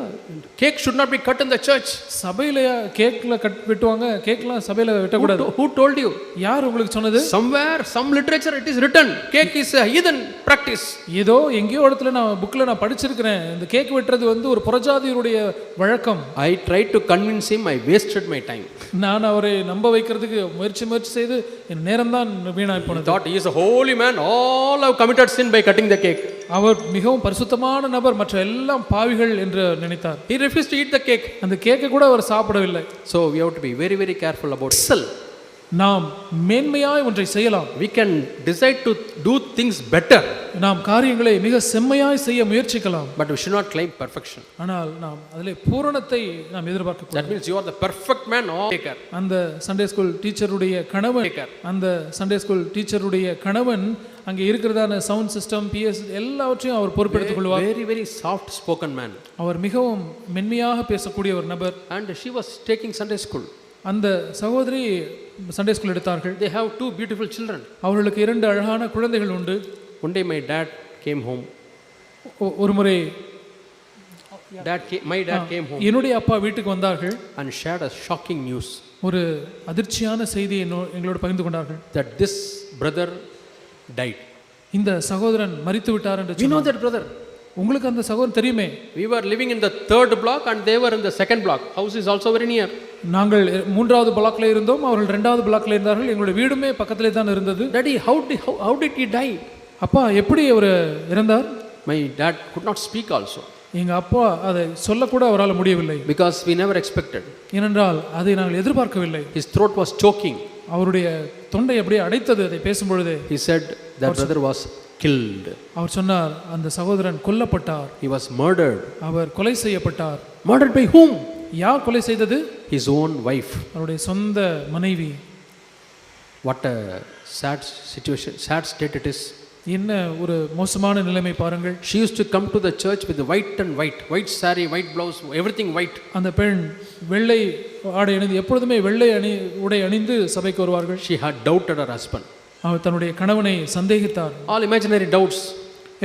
Cake should not be cut in the church. சபையில கேக்ல வெட்டுவாங்க, கேக்லாம் சபையில வெட்டக்கூடாது. Who told you? யார் உங்களுக்கு சொன்னது? Somewhere, some literature it is written, cake is a heathen practice. ஏதோ எங்கேயோ இடத்துல நான் புக்ல நான் படிச்சிருக்கிறேன், இந்த கேக் வெட்டுறது வந்து ஒரு புறஜாதியருடைய வழக்கம். I tried to convince him, I wasted my time. நான் அவரை நம்ப வைக்கிறதுக்கு முயற்சி செய்து என் நேரம் தான் வீணாய் போனது. Thought he is a holy man, all have committed sin by cutting the cake. அவர் மிகவும் பரிசுத்தமான நபர், மற்ற எல்லாம் பாவிகள் என்று நினைத்தார். He refused to eat the cake. அந்த கேக்கை கூட அவர் சாப்பிடவில்லை. So we have to be very careful about self. நாம் மேன்மையாய் ஒன்றை செய்யலாம். We can decide to do things better. நாம் காரியங்களை மிக செம்மையாய் செய்ய முயற்சிக்கலாம். But we should not claim perfection. ஆனால் நாம் அதிலே பூரணத்தை நாம் எதிர்பார்க்க கூடாது. That means you are the perfect man or taker. அந்த சண்டே ஸ்கூல் டீச்சருடைய கணவன் அங்கே இருக்கிறதான சவுண்ட் சிஸ்டம், பிஎஸ் எல்லாவற்றையும் அவர் பொறுப்பெடுத்துக் கொள்வார். Very soft spoken man. அவர் மிகவும் மென்மையாக பேசக்கூடிய ஒரு நபர். And she was taking Sunday school. அந்த சகோதரி சண்டே ஸ்கூல் எடுத்தார்கள். They have 2 beautiful children. அவர்களுக்கு 2 அழகான குழந்தைகள் உண்டு. One day my dad came home. ஒரு முறை my dad came home. என்னுடைய அப்பா வீட்டுக்கு வந்தார்கள். And shared a shocking news. ஒரு அதிர்ச்சியான செய்தியை எங்களோடு பகிர்ந்து கொண்டார்கள். That this brother died. இந்த சகோதரன் மரித்து விட்டார் என்று சொன்னார். You know that brother? உங்களுக்கு அந்த சகோதரன் தெரியுமே. We were living in the 3rd block and they were in the 2nd block. House is also very near. நாங்கள் 3வது பிளாக்ல இருந்தோம், அவர்கள் 2வது பிளாக்ல இருந்தார்கள். எங்களுடைய வீடுமே பக்கத்திலே தான் இருந்தது. Daddy, how did he die? அப்பா எப்படி அவர் இறந்தார்? My dad could not speak also எங்க அப்பா அதை சொல்லக்கூட அவரால் முடியவில்லை. because we never expected. ஏனென்றால் அதை நாங்கள் எதிர்பார்க்கவில்லை. His throat was choking. அவருடைய தொண்டை அப்படியே அடைத்தது அதை பேசும்பொழுது. He said that brother was killed. அவர் சொன்னார் அந்த சகோதரன் கொல்லப்பட்டார். He was murdered. அவர் கொலை செய்யப்பட்டார். Murdered by whom? யார் கொலை செய்தது? His own wife. அவருடைய சொந்த மனைவி. What a sad situation, sad state it is. என்ன ஒரு மோசமான நிலைமை பாருங்கள். She used to come to the church with white and white saree, white blouse, everything white. அந்த பெண் வெள்ளை ஆடை அணிந்து எப்பொழுதுமே வெள்ளை உடை அணிந்து சபைக்கு வருவார்கள். She had doubted her husband. அவர் தன்னுடைய கணவனை சந்தேகித்தார். All imaginary doubts.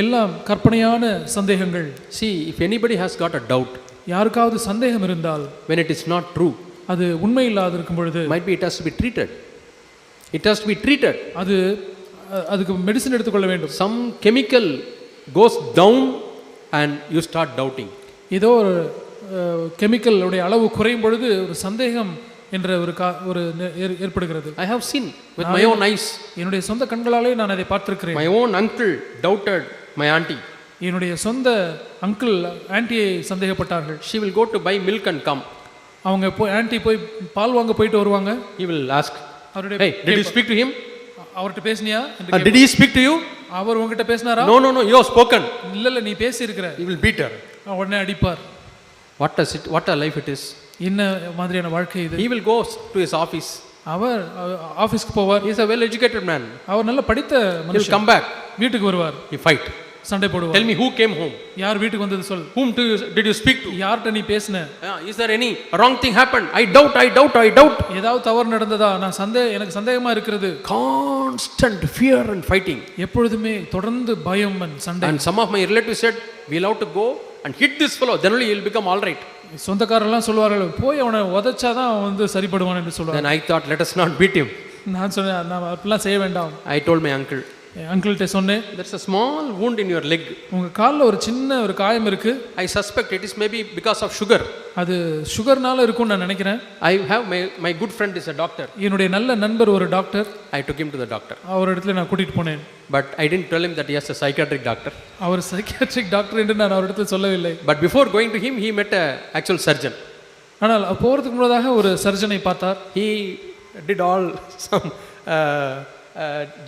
எல்லாம் கற்பனையான சந்தேகங்கள். See, if anybody has got a doubt, யாருக்காவது சந்தேகம் இருந்தால், when it is not true, அது உண்மை இல்லாத இருக்கும் பொழுது, might be it has to be treated. It has to be treated. அதுக்கு மெடிசன் எடுத்துக்கொள்ள வேண்டும். Some chemical goes down and you start doubting. ஏதோ ஒரு கெமிக்கல் உடைய அளவு குறையும் பொழுது ஒரு சந்தேகம் என்ற ஒரு ஏற்படுகிறது. I have seen with my own eyes. என்னுடைய சொந்த கண்களாலே நான் அதை பார்த்திருக்கிறேன். My own uncle doubted my auntie. என்னுடைய சொந்த அங்கிள் ஆன்ட்டியை சந்தேகப்பட்டார்கள். She will go to buy milk and come. அவங்க ஆன்ட்டி போய் பால் வாங்க போயிட்டு வருவாங்க. He will ask, hey, did you speak to him? அவர்கிட்ட பேசினியா? Did he speak to you? அவர் உங்ககிட்ட பேசினாரா? No, you have spoken. இல்ல நீ பேசி இருக்கிற. He will beat her. உடனே அடிப்பார். What a life it is. என்ன மாதிரியான வாழ்க்கை இது? He will go to his office. அவர் ஆபீஸ்க்கு போவார். He is a well educated man. அவர் நல்ல படித்த மனுஷன். He will come back. வீட்டுக்கு வருவார். He fight. சண்டை போடுவார். Tell me who came home. யார் வீட்டுக்கு வந்தது சொல். Whom did you speak to? யார்ட்ட நீ பேசின? Is there any wrong thing happened? I doubt. ஏதாவது தவறு நடந்ததா? எனக்கு சந்தேகமா இருக்கிறது. Constant fear and fighting. எப்பொழுதுமே தொடர்ந்து பயம் and சண்டை. And some of my relatives said, we'll have to go and hit this fellow, then only he'll become all right. சொந்தக்காரர்லாம் சொல்வார்கள், போய் அவனை உதைச்சாதான் அவன் வந்து சரிப்படுவான் என்று சொல்வார். Then I thought, let us not beat him. நான் சொன்னேன், நான் அப்படிலாம் செய்ய வேண்டாம். I told my uncle, அங்கிள்கிட்ட சொன்னேன், there's a small wound in your leg. உங்க காலில் ஒரு சின்ன ஒரு காயம் இருக்கு. I suspect it is maybe because of sugar. அது சுகர்னால இருக்கும்னு நான் நினைக்கிறேன். I have my good friend is a doctor. என்னுடைய நல்ல நண்பர் ஒரு doctor. I took him to the doctor. அவர் இடத்துல நான் கூட்டிட்டு போனேன். But I didn't tell him that he has a psychiatric doctor. அவர் சைக்கியாட்ரிக் டாக்டர் என்று நான் அவர் இடத்துல சொல்லவில்லை. But before going to him, he met a actual surgeon. ஆனால் போகிறதுக்கு முன்னதாக ஒரு சர்ஜனை பார்த்தார். He did all some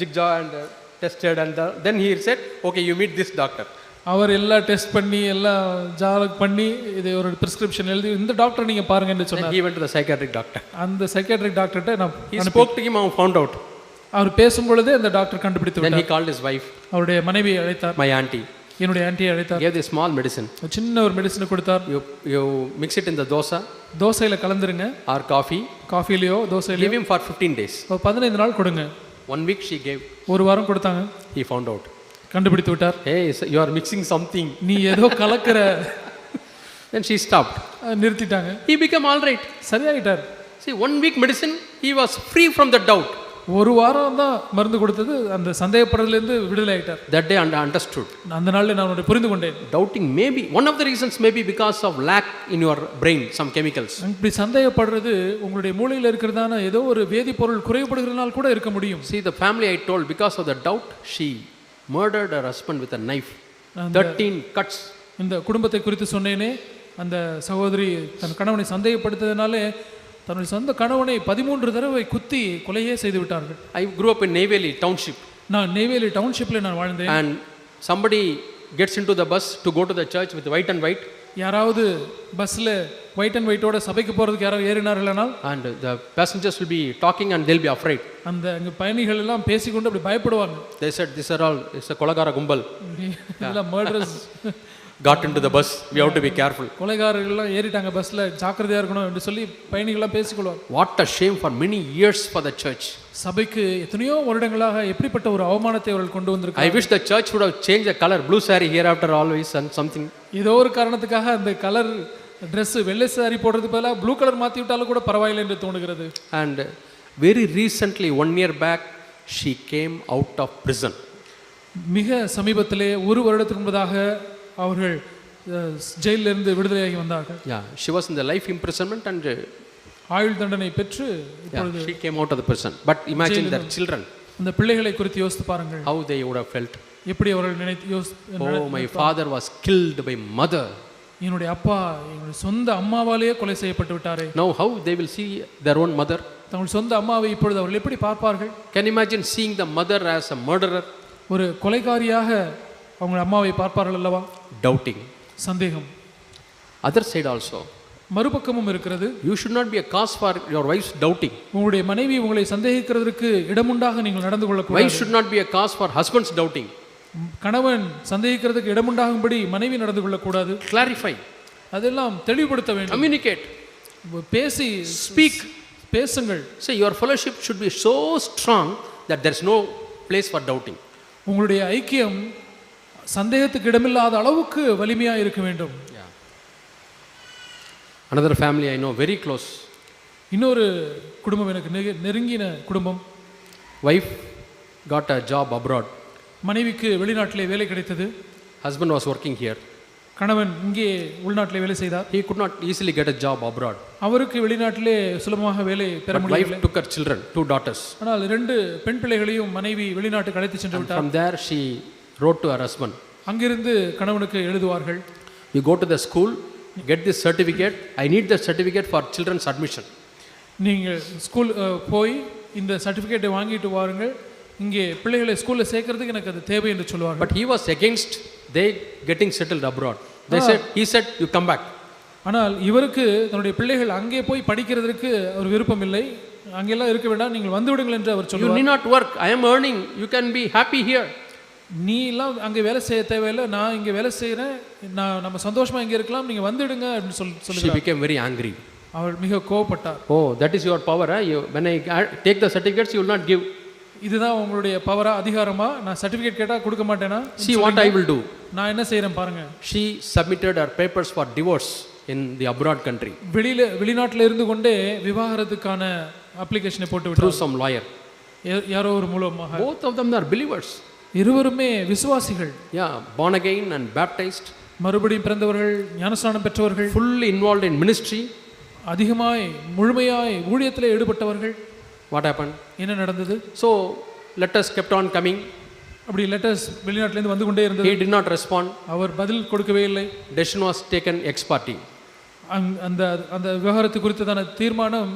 jigsaw and tested and then he said, okay, you meet this doctor. அவர் எல்லாம் டெஸ்ட் பண்ணி எல்லாம் ஜாலக் பண்ணி இது ஒரு பிரிஸ்கிரிப்ஷன் எழுதி இந்த டாக்டர் நீங்க பாருங்க என்று சொன்னார். He went to the psychiatric doctor. அந்த சைக்கியாட்ரிக் டாக்டர்ட்ட நான் he spoke to him and found out. அவர் பேசும் பொழுதே அந்த டாக்டர் கண்டுபிடித்து விட்டார். Then he called his wife. அவருடைய மனைவியை அழைத்தார். My auntie. என்னுடைய ஆன்ட்டியை அழைத்தார். Gave the small medicine. சின்ன ஒரு மெடிசன் கொடுத்தார். You mix it in the dosa. தோசையில கலந்துருங்க. Or coffee. காஃபிலியோ தோசையிலோ. Give him for 15 days. 15 நாள் கொடுங்க. 1 week she gave. ஒரு வாரம் கொடுத்தாங்க. He found out. கண்டுபிடித்து விட்டார். Hey, you are mixing something. நீ ஏதோ கலக்கிற. Then she stopped. நிறுத்திட்டாங்க. He became all right. சரியாயிட்டார். See, 1 week medicine, he was free from the doubt. ஒரு வாரம் தான் மருந்து கொடுத்தது, அந்த சந்தேகப்படுறதுலேருந்து விடுதலை ஆயிட்டார். That day I understood. அந்த நாளில் நான் புரிந்து கொண்டேன். Doubting maybe one of the reasons may be because of lack in your brain some chemicals. இப்படி சந்தேகப்படுறது உங்களுடைய மூளையில் இருக்கிறதான ஏதோ ஒரு வேதிப்பொருள் குறைபடுகிறதுனால கூட இருக்க முடியும். See, the family I told, because of the doubt, she murdered her husband with a knife. 13 cuts. இந்த குடும்பத்தை குறித்து சொன்னேனே, அந்த சகோதரி தன் கணவனை சந்தேகப்படுத்ததுனாலே தன்னுடைய சொந்த கணவனை 13 தடவை குத்தி கொலையே செய்து விட்டார்கள். I grew up in Neyveli township. நான் நெய்வேலி டவுன்ஷிப்ல நான் வாழ்ந்தேன். And somebody gets into the bus to go to the church with white and white. யாராவது பஸ்ல ஒயிட் அண்ட் ஒயிட்டோட சபைக்கு போறதுக்கு யாராவது ஏறினார்களானால், and the passengers will be talking and they'll be afraid. அந்த அங்க பயணிகள் எல்லாம் பேசிக்கொண்டு அப்படி பயப்படுவாங்க. They said, these are all, it's a கொலகார கும்பல். எல்லாம் murderers got into the bus, we have to be careful. கொலைகாரர்கள் எல்லாம் ஏறிட்டாங்க பஸ்ல, ஜாக்கிரதையா இருக்கணும் என்று சொல்லி பயணிகள் எல்லாம் பேசிக்கொள்வாங்க. What a shame for many years for the church. சபைக்கு எத்தனையோ வருடங்களாக எப்படிப்பட்ட ஒரு அவமானத்தை அவர்கள் கொண்டு வந்திருக்காங்க. I wish the church would have changed the color, blue saree hereafter always and something. ஏதோ ஒரு காரணத்துக்காக அந்த கலர் Dress வெள்ளை சாரி போடுறதுக்கு பதிலாக ப்ளூ கலர் மாற்றி விட்டாலும் கூட பரவாயில்லை என்று தோணுகிறது. And very recently, 1 year back, she came out of prison. மிக சமீபத்திலே ஒரு வருடத்துக்கு முன்பதாக அவர்கள் ஜெயிலில் இருந்து விடுதலையாகி வந்தார்கள். Yeah, she was in the life imprisonment and ஆயுள் தண்டனை பெற்று இப்பொழுது she came out of the prison. But imagine their children. அந்த பிள்ளைகளை குறித்து யோசித்து பாருங்கள். How they would have felt. எப்படி அவர்கள் நினைத்து Oh, my father was killed by mother. என்னுடைய அப்பா என்னுடைய சொந்த அம்மாவாலேயே கொலை செய்யப்பட்டு விட்டாரே. Now how they will see their own mother? தங்கள் சொந்த அம்மாவை இப்பொழுது அவர்கள் எப்படி பார்ப்பார்கள்? Can you imagine seeing the mother as a murderer? ஒரு கொலைகாரியாக அவங்க அம்மாவை பார்ப்பார்கள் அல்லவா? Doubting. சந்தேகம். Other side also. மறுபக்கமும் இருக்கிறது. You should not be a cause for your wife's doubting. உங்களுடைய மனைவி உங்களை சந்தேகிக்கிறதற்கு இடமுண்டாக நீங்கள் நடந்து கொள்ளக்கூடாது. Wife should not be a cause for husband's doubting. கணவன் சந்தேகிக்கிறதுக்கு இடமுண்டாகும்படி மனைவி நடந்து கொள்ளக்கூடாது. Clarify. அதெல்லாம் தெளிவுபடுத்த வேண்டும். Communicate. பேசி Speak. பேசுங்கள். Say your fellowship should be so strong that there is no place for doubting. உங்களுடைய ஐக்கியம் சந்தேகத்துக்கு இடமில்லாத அளவுக்கு வலிமையாக இருக்க வேண்டும். Another family I know very close. இன்னொரு குடும்பம் எனக்கு நெருங்கின குடும்பம். Wife got a job abroad. மனைவிக்கு வெளிநாட்டிலே வேலை கிடைத்தது. Husband was working here. கணவன் இங்கே உள்நாட்டிலே வேலை செய்தார். He could not easily get a job abroad. அவருக்கு வெளிநாட்டிலே சுலபமாக வேலை பெற முடியவில்லை. Wife took her children, 2 daughters. ஆனால் 2 பெண் பிள்ளைகளையும் மனைவி வெளிநாட்டுக்கு அழைத்து சென்று விட்டார். From there she wrote to her husband. அங்கிருந்து கணவனுக்கு எழுதுவார்கள். You go to the school, get this certificate. I need the certificate for children's admission. நீங்கள் ஸ்கூல் போய் இந்த சர்டிஃபிகேட்டை வாங்கிட்டு வாருங்கள். இங்கே பிள்ளைகளை ஸ்கூலில் சேர்க்கறதுக்கு எனக்கு அது தேவை என்று சொல்லுவார்கள். But he was against they getting settled abroad. He said you come back. ஆனால் இவருக்கு தன்னுடைய பிள்ளைகள் அங்கே போய் படிக்கிறதுக்கு ஒரு விருப்பம் இல்லை. அங்கெல்லாம் இருக்க வேண்டாம், நீங்கள் வந்து விடுங்கள் என்று அவர் சொல்லுவார். You need not work. I am earning. You can be happy here. நீ எல்லாம் அங்கே வேலை செய்ய தேவையில்லை, நான் இங்கே வேலை செய்கிறேன், நம்ம சந்தோஷமா இங்கே இருக்கலாம், நீங்கள் வந்துடுங்க அப்படின்னு சொல்லுகிறார். She became very angry. அவள் மிக கோபப்பட்டார். Oh, that is your power. When I take the certificates, you will not give. இதுதான் உங்களுடைய பவரா, அதிகாரமா? நான் சர்டிஃபிகேட் கேட்டால் கொடுக்க மாட்டேனா? See what I will do. நான் என்ன செய்கிறேன் பாருங்க. She submitted her papers for divorce in the abroad country. வெளிநாட்டில் இருந்து கொண்டே விவாகரத்துக்கான அப்ளிகேஷனை போட்டு விட்டார். Through some lawyer. யாரோ ஒரு மூலமாக. Both of them are believers. இருவருமே விசுவாசிகள். Yeah, born again and baptized. மறுபடியும் பிறந்தவர்கள், ஞானஸ்நானம் பெற்றவர்கள். Fully involved in ministry. அதிகமாய் முழுமையாய் ஊழியத்தில் ஈடுபட்டவர்கள். What happened? என்ன நடந்தது? So letters kept on coming. அப்படி லெட்டர்ஸ் வெளிநாட்டிலிருந்து வந்து கொண்டே இருந்தது. He did not respond. அவர் பதில் கொடுக்கவே இல்லை. Decision was taken ex parte. அந்த அந்த விவகாரத்து குறித்ததான தீர்மானம்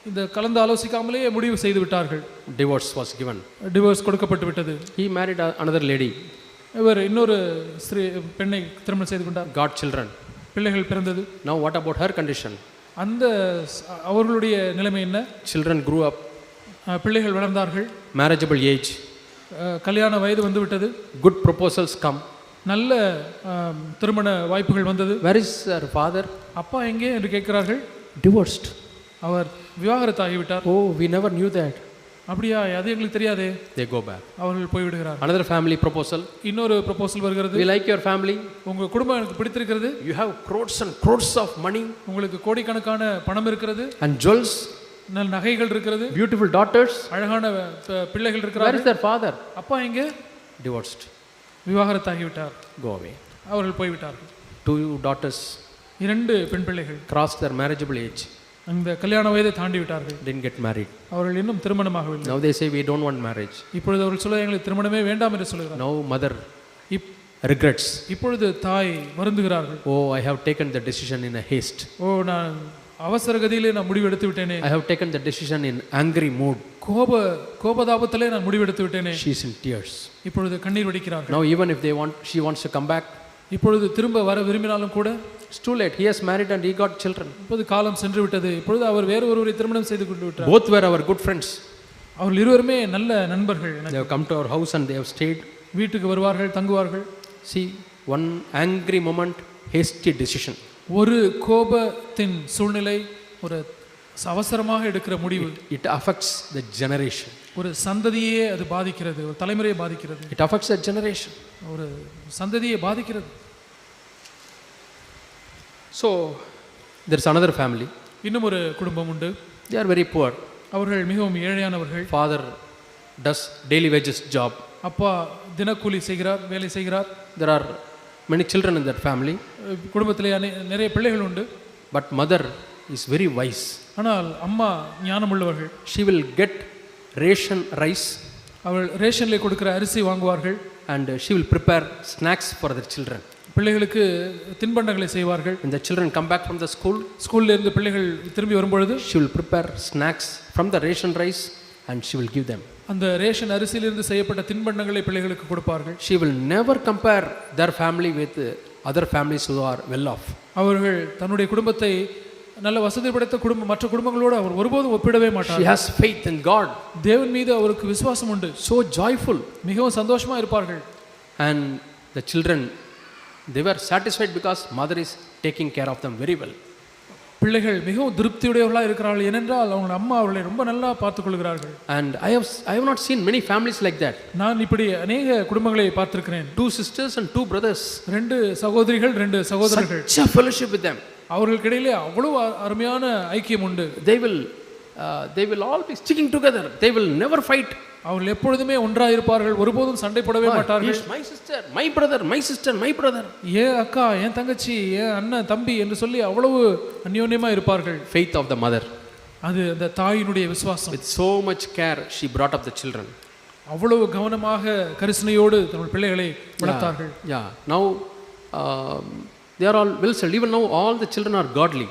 இந்த கலந்து ஆலோசிக்காமலேயே முடிவு செய்து விட்டார்கள். Divorce was given. டிவோர்ஸ் கொடுக்கப்பட்டு விட்டது. He married another lady. இவர் இன்னொரு பெண்ணை திருமணம் செய்து கொண்டார். Got children. பிள்ளைகள் பிறந்தது. Now what about her condition? அந்த அவர்களுடைய நிலைமை என்ன? Children grew up. பிள்ளைகள் வளர்ந்தார்கள். Marriageable age. கல்யாண வயது வந்து விட்டது. Good proposals come. நல்ல திருமண வாய்ப்புகள் வந்தது. Where is her father? அப்பா எங்கே என்று கேட்கிறார்கள். Divorced. Our விவாகரத்தாகிவிட்டார். Oh, we never knew that. அப்படியா? அது எங்களுக்கு தெரியாதே. They go back. அவர்கள் போய்விடுகிறார். Another family proposal. இன்னொரு ப்ரொபோசல் வருகிறது. We like your family. உங்க குடும்பம் எனக்கு பிடித்திருக்கிறது. You have crores and crores of money. உங்களுக்கு கோடிக்கணக்கான பணம் இருக்கிறது. And jewels. நல்ல நகைகள் இருக்கிறது. Beautiful daughters. அழகான பிள்ளைகள் இருக்கிறார்கள். Where is their father? அப்பா எங்கே? Divorced. விவாகரத்தாகிவிட்டார். Go away. அவர்கள் போய்விட்டார்கள். 2 daughters. 2 பெண் பிள்ளைகள் crossed their marriageable age. அந்த கல்யாண வயதை தாண்டி விட்டார்கள். Didn't get married. அவர்கள் இன்னும் திருமணமாகவில்லை. Now they say we don't want marriage. இப்பொழுது அவர்கள் சொல்ல எங்களுக்கு திருமணமே வேண்டாம் என்று சொல்கிறார்கள். Now mother regrets. இப்பொழுது தாய் வருந்துகிறார்கள். Oh, I have taken the decision in a haste. ஓ, நான் அவசர கதியிலே நான் முடிவு எடுத்து விட்டேனே. I have taken the decision in angry mood. கோபதாபத்திலே நான் முடிவு எடுத்து விட்டேனே. She is in tears. இப்பொழுது கண்ணீர் வடிக்கிறார்கள். Now even if she wants to come back. இப்பொழுது திரும்ப வர விரும்பினாலும் கூட it's too late. He has married and he got children. இப்போது காலம் சென்று விட்டது. இப்பொழுது அவர் வேறு ஒருவரை திருமணம் செய்து கொண்டு விட்டார். Both were our good friends. அவர்கள் இருவருமே நல்ல நண்பர்கள். They have come to our house and they have stayed. வீட்டுக்கு வருவார்கள், தங்குவார்கள். See, one angry moment, hasty decision. ஒரு கோபத்தின் சூழ்நிலை, ஒரு அவசரமாக எடுக்கிற முடிவு. It affects the generation. ஒரு சந்ததியே அது பாதிக்கிறது, ஒரு தலைமுறையை பாதிக்கிறது. It affects the generation. ஒரு சந்ததியை பாதிக்கிறது. So there is another family. இன்னும் ஒரு குடும்பம் உண்டு. They are very poor. அவர்கள் மிகவும் ஏழையானவர்கள். Father does daily wages job. அப்பா தினக்கூலி செய்கிறார், வேலை செய்கிறார். There are many children in that family. குடும்பத்திலே நிறைய பிள்ளைகள் உண்டு. But mother is very wise. ஆனால் அம்மா ஞானம் உள்ளவர்கள். She will get ration rice. அவள் ரேஷனில் கொடுக்கிற அரிசி வாங்குவார்கள். And she will prepare snacks for their children. பிள்ளைகளுக்கு தின்பண்டங்களை செய்வார்கள். When the children come back from the school, ஸ்கூல்ல இருந்து பிள்ளைகள் திரும்பி வரும்பொழுது she will prepare snacks from the ration rice and she will give them. அந்த ரேஷன் அரிசியிலிருந்து செய்யப்பட்ட தின்பண்டங்களை பிள்ளைகளுக்கு கொடுப்பார்கள். She will never compare their family with other families who are well off. அவர்கள் தன்னுடைய குடும்பத்தை நல்ல வசதி படைத்த குடும்பம் மற்ற குடும்பங்களோடு அவர் ஒருபோதும் ஒப்பிடவே மாட்டார். She has faith in God. தேவன் மீது அவருக்கு விசுவாசம் உண்டு. So joyful. மிகவும் சந்தோஷமா இருப்பார்கள். And the children, they were satisfied because mother is taking care of them very well. பிள்ளைகள் மிகவும் திருப்தியுடையவர்களாக இருக்கிறார்கள் ஏனென்றால் அவங்க அம்மா அவர்களை ரொம்ப நல்லா பார்த்துக் கொள்கிறார்கள். And I have not seen many families like that. நான் இப்படி அநேக குடும்பங்களை பார்த்திருக்கிறேன். 2 sisters and 2 brothers. 2 சகோதரிகள் 2 சகோதரர்கள். Such a fellowship with them. அவர்களுக்கிடையிலே அவ்வளவு அருமையான ஐக்கியம் உண்டு. They will all be sticking together. They will never fight. அவர்கள் எப்பொழுதுமே ஒன்றாக இருப்பார்கள், ஒருபோதும் சண்டை போடவே மாட்டார்கள். My sister, my brother, my sister, my brother. ஏன் அக்கா, ஏன் தங்கச்சி, ஏன் அண்ணன், தம்பி என்று சொல்லி அவ்வளவு அந்யோன்யமா இருப்பார்கள். Faith of the mother. அது அந்த தாயினுடைய விசுவாசம். With so much care she brought up the children. அவ்வளவு கவனமாக கரிசனையோடு தங்கள் பிள்ளைகளை வளர்த்தார்கள். Yeah. Now they are all well settled. Even now all the children are godly.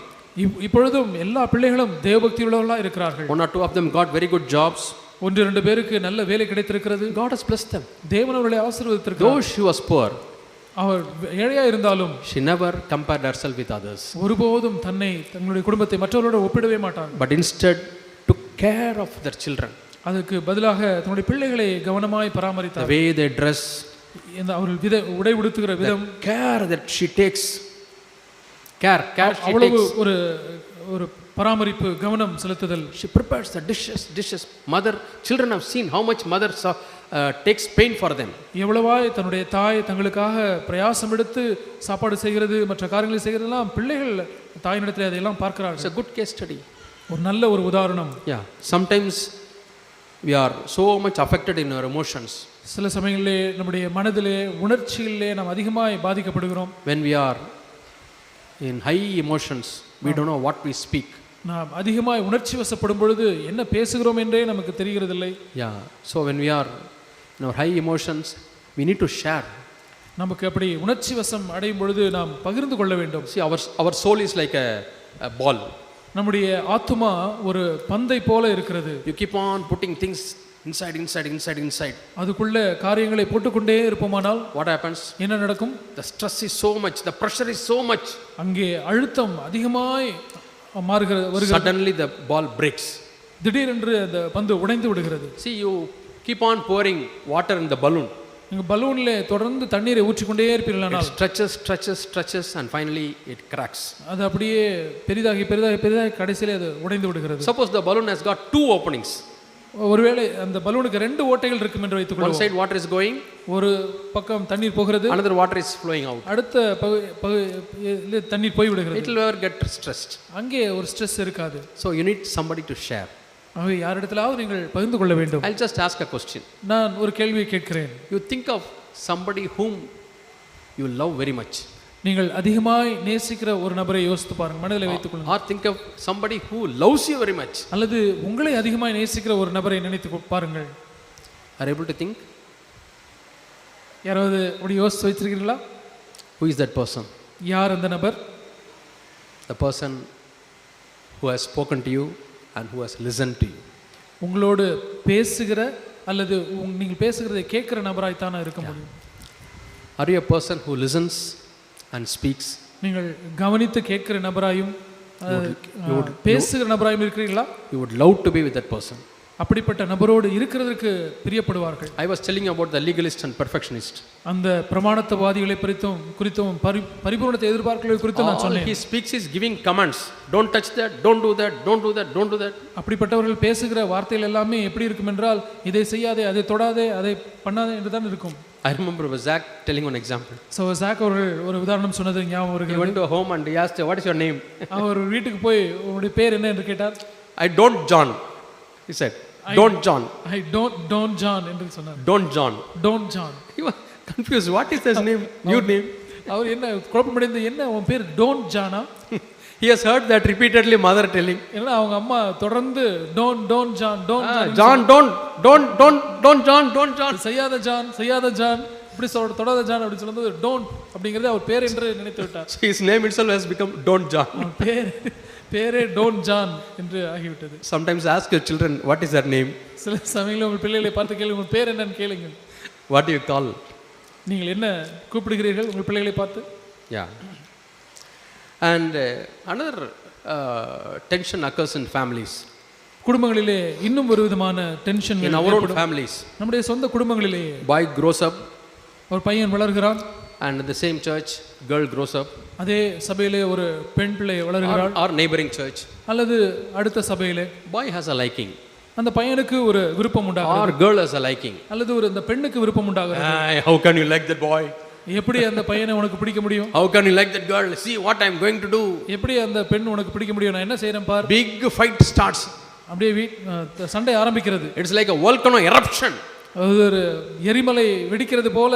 இப்பொழுதும் எல்லா பிள்ளைகளும் தேவபக்தி உள்ளவர்களாக இருக்கிறார்கள். 1 or 2 of them got very good jobs. 1-2 பேருக்கு நல்ல வேலை கிடைத்திருக்கிறது. God has blessed them. தேவன் அவர்களை ஆசீர்வதித்திருக்கிறார். Though she was poor, அவர் ஏழையா இருந்தாலும் she never compared herself with others. ஒருபோதும் தங்களுடைய குடும்பத்தை மற்றவர்களோடு ஒப்பிடவே மாட்டார். But instead took care of their children. அதுக்கு பதிலாக தன்னுடைய பிள்ளைகளை கவனமாய் பராமரித்தார். The way they dress, இந்த அவர்கள் உடை உடுத்துகிற விதம், care that she takes, care she அவ்வளவு takes. ஒரு பராமரிப்பு, கவனம் செலுத்துதல். She prepares the dishes. Children have seen how much mother takes pain for them. எவ்வளவாய் தன்னுடைய தாய் தங்களுக்காக பிரயாசம் எடுத்து சாப்பாடு செய்கிறது, மற்ற காரியங்களை செய்கிறதெல்லாம் பிள்ளைகள் தாயினிடத்தில் அதையெல்லாம் பார்க்கிறார்கள். It's a good case study. ஒரு நல்ல ஒரு உதாரணம். Yeah. Sometimes we are so much affected in our emotions. சில சமயங்களிலே நம்முடைய மனதிலே, உணர்ச்சிகளிலே நாம் அதிகமாய் பாதிக்கப்படுகிறோம். When we are in high emotions, we don't know what we speak. நாம் அதிகமாய் உணர்ச்சி வசப்படும் பொழுது என்ன பேசுகிறோம் என்றே நமக்கு தெரிகிறதில்லை. Yeah. So when we are in our high emotions, we need to share. நமக்கு அப்படி உணர்ச்சி வசம் அடையும் பொழுது நாம் பகிர்ந்து கொள்ள வேண்டும். See, our soul is like a ball. நம்முடைய ஆத்துமா ஒரு பந்தை போல இருக்கிறது. You keep on putting things inside. அதுக்குள்ள காரியங்களை போட்டுக்கொண்டே இருப்போமானால் what happens? என்ன நடக்கும்? The stress is so much, the pressure is so much. அங்கே அழுத்தம் அதிகமாய் வருகிறது. Suddenly the ball breaks. திடீரென்று அந்த பந்து உடைந்து விடுகிறது. See, you keep on pouring water in the balloon. நீங்க பலூன்ல தொடர்ந்து தண்ணீரை ஊற்றிக்கொண்டே இருப்பீர்களானால் stretches and finally it cracks. அது அப்படியே பெரிதாகி கடைசியிலே அது உடைந்து விடுகிறது. Suppose the balloon has got 2 openings. ஒருவேளை அந்த பலூனுக்கு 2 ஓட்டைகள் இருக்கும் என்று வைத்துக்கொள்வோம். One side water is going, ஒரு பக்கம் தண்ணீர் போகிறது, another water is flowing out. அடுத்த தண்ணீர் போய் விடுகிறது. It will never get stressed. அங்கே ஒரு ஸ்ட்ரெஸ் இருக்காது. So you need somebody to share. ஆகவே யாரிடத்திலாவது நீங்கள் பகிர்ந்து கொள்ள வேண்டும். I'll just ask a question. நான் ஒரு கேள்வியை கேட்கிறேன். You think of somebody whom you love very much. நீங்கள் அதிகமாய் நேசிக்கிற ஒரு நபரை யோசித்து பாருங்க, மனதில் வைத்துக் கொள்ளுங்கள். Or think of somebody who loves you very much. அல்லது உங்களை அதிகமாய் நேசிக்கிற ஒரு நபரை நினைத்து பாருங்கள். Are able to think? யாராவது அப்படி யோசித்து வைத்திருக்கிறீங்களா? Who is that person? யார் அந்த நபர்? The person who has spoken to you and who has listened to you. உங்களோடு பேசுகிற அல்லது நீங்கள் பேசுகிறதை கேட்கிற நபராய் தானே இருக்க முடியும். Are you a person who listens and speaks? நீங்கள் கவனித்து கேட்கிற நபராயும் பேசுகிற நபராயும் இருக்கிறீர்களா? You would love to be with that person. அப்படிப்பட்ட நபரோடு இருக்கிறதுக்கு பிரியப்படுவார்கள். I was telling you about the legalist and perfectionist. அந்த பிரமாணத்தவாதிகளை குறித்தும் பரிபூரணத்தை எதிர்பார்க்கிறவர்களை குறித்தும் நான் சொன்னேன். He speaks is giving commands. Don't touch that, don't do that, don't do that, don't do that. அப்படிப்பட்டவர்கள் பேசுகிற வார்த்தைகள் எல்லாமே எப்படி இருக்கும் என்றால், இதை செய்யாதே, அதை தொடாதே, அதை பண்ணாதே என்று தான் இருக்கும். I remember Zach telling one example. So Zach அவர்கள் ஒரு உதாரணம் சொன்னது ஞாபகம் வருகிறது. He went to a home and he asked, what is your name? அவர் வீட்டுக்கு போய் உங்களுடைய பேர் என்ன என்று கேட்டார். I don't John. He said, don't John. I don't John என்று சொன்னார். Don't John. Don't John. He was confused. What is his name? New name. அவர் என்ன குழப்பமடைந்து, என்ன உன் பேர் don't ஜானா? He has heard that repeatedly mother telling, ஏன்னா அவங்க அம்மா தொடர்ந்து don't John John, don't John. செய்யாத ஜான் இப்படி தொடாத ஜான் அப்படி சொல்லும்போது டோன்ட் அப்படிங்கிறது அவர் பேர் என்று நினைத்து விட்டார். So his name itself has become Don't John. பேரே டோன் ஜான் என்று ஆகிவிட்டது. Sometimes ask your children, what is their name? சில சமயங்களில் உங்கள் பிள்ளைகளை பார்த்து கேளுங்க, உங்கள் பேர் என்னன்னு கேளுங்க. What do you call? நீங்கள் என்ன கூப்பிடுகிறீர்கள் உங்கள் பிள்ளைகளை பார்த்து? Yeah. And another tension occurs in families. குடும்பங்களிலே இன்னும் ஒரு விதமான tension In our own families. நம்முடைய சொந்த குடும்பங்களிலே Boy grows up ஒரு பையன் வளர்கிறான். And in the same church, girl grows up. அதே சபையிலே ஒரு பெண் பிள்ளை வளர்கிறாள். Or neighboring church. அல்லது அடுத்த சபையிலே Boy has a liking. அந்த பையனுக்கு ஒரு விருப்பம் உண்டாகிறது. Or girl has a liking. அல்லது ஒரு அந்த பெண்ணுக்கு விருப்பம் உண்டாகிறது. How can you like that boy? எப்படி அந்த பையனை உனக்கு பிடிக்க முடியும்? How can you like that girl? See what I am going to do. எப்படி அந்த பெண் உனக்கு பிடிக்க முடியும்? நான் என்ன செய்றேன் பார். Big fight starts. அப்படியே சண்டை ஆரம்பிக்கிறது. It's like a volcano eruption. ஒரு எரிமலை வெடிக்கிறது போல.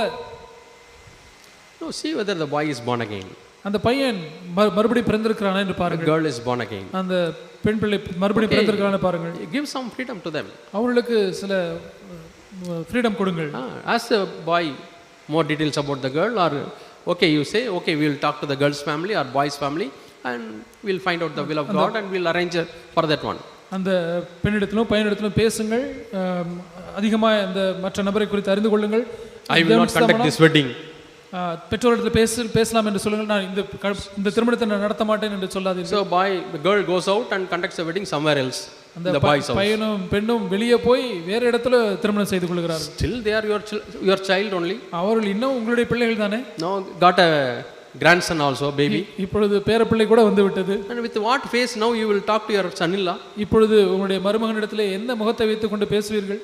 No, see whether the boy is born again. அந்த பையன் மறுபடியும் பிறந்திருக்கிறானா என்று பாருங்கள். The girl is born again. அந்த பெண் பிள்ளை மறுபடியும் பிறந்திருக்கிறானா பாருங்கள். Give some freedom to them. அவங்களுக்கு சில ஃப்ரீடம் கொடுங்கள். Ask the boy more details about the girl, or okay, you say okay, we will talk to the girl's family or boy's family and we'll find out the will of God and we'll arrange for that one. அந்த பெண்ணிடத்திலும் பையனிடத்திலும் பேசுங்கள், அதிகமாக அந்த மற்ற நபரை குறித்து அறிந்து கொள்ளுங்கள். I will not conduct this wedding. பெற்றோரிடத்தில் பேசலாம் என்று சொல்லுங்கள். நான் இந்த திருமணத்தை நான் நடத்த மாட்டேன் என்று சொல்லாதீர்கள். So the girl goes out and conducts the wedding somewhere else. அந்த பையனும் பெண்ணும் வெளியே போய் வேற இடத்துல திருமணம் செய்து கொள்கிறார்கள். Still they are your child only. அவர்கள் இன்னும் உங்களுடைய பிள்ளைகள் தானே. Now got a grandson also, baby. இப்பொழுது பேரப்பிள்ளை கூட வந்து விட்டது. And with what face now you will talk to your son-in-law? இப்பொழுது உங்களுடைய மருமகனிடத்திலே எந்த முகத்தை வைத்துக் கொண்டு பேசுவீர்கள்?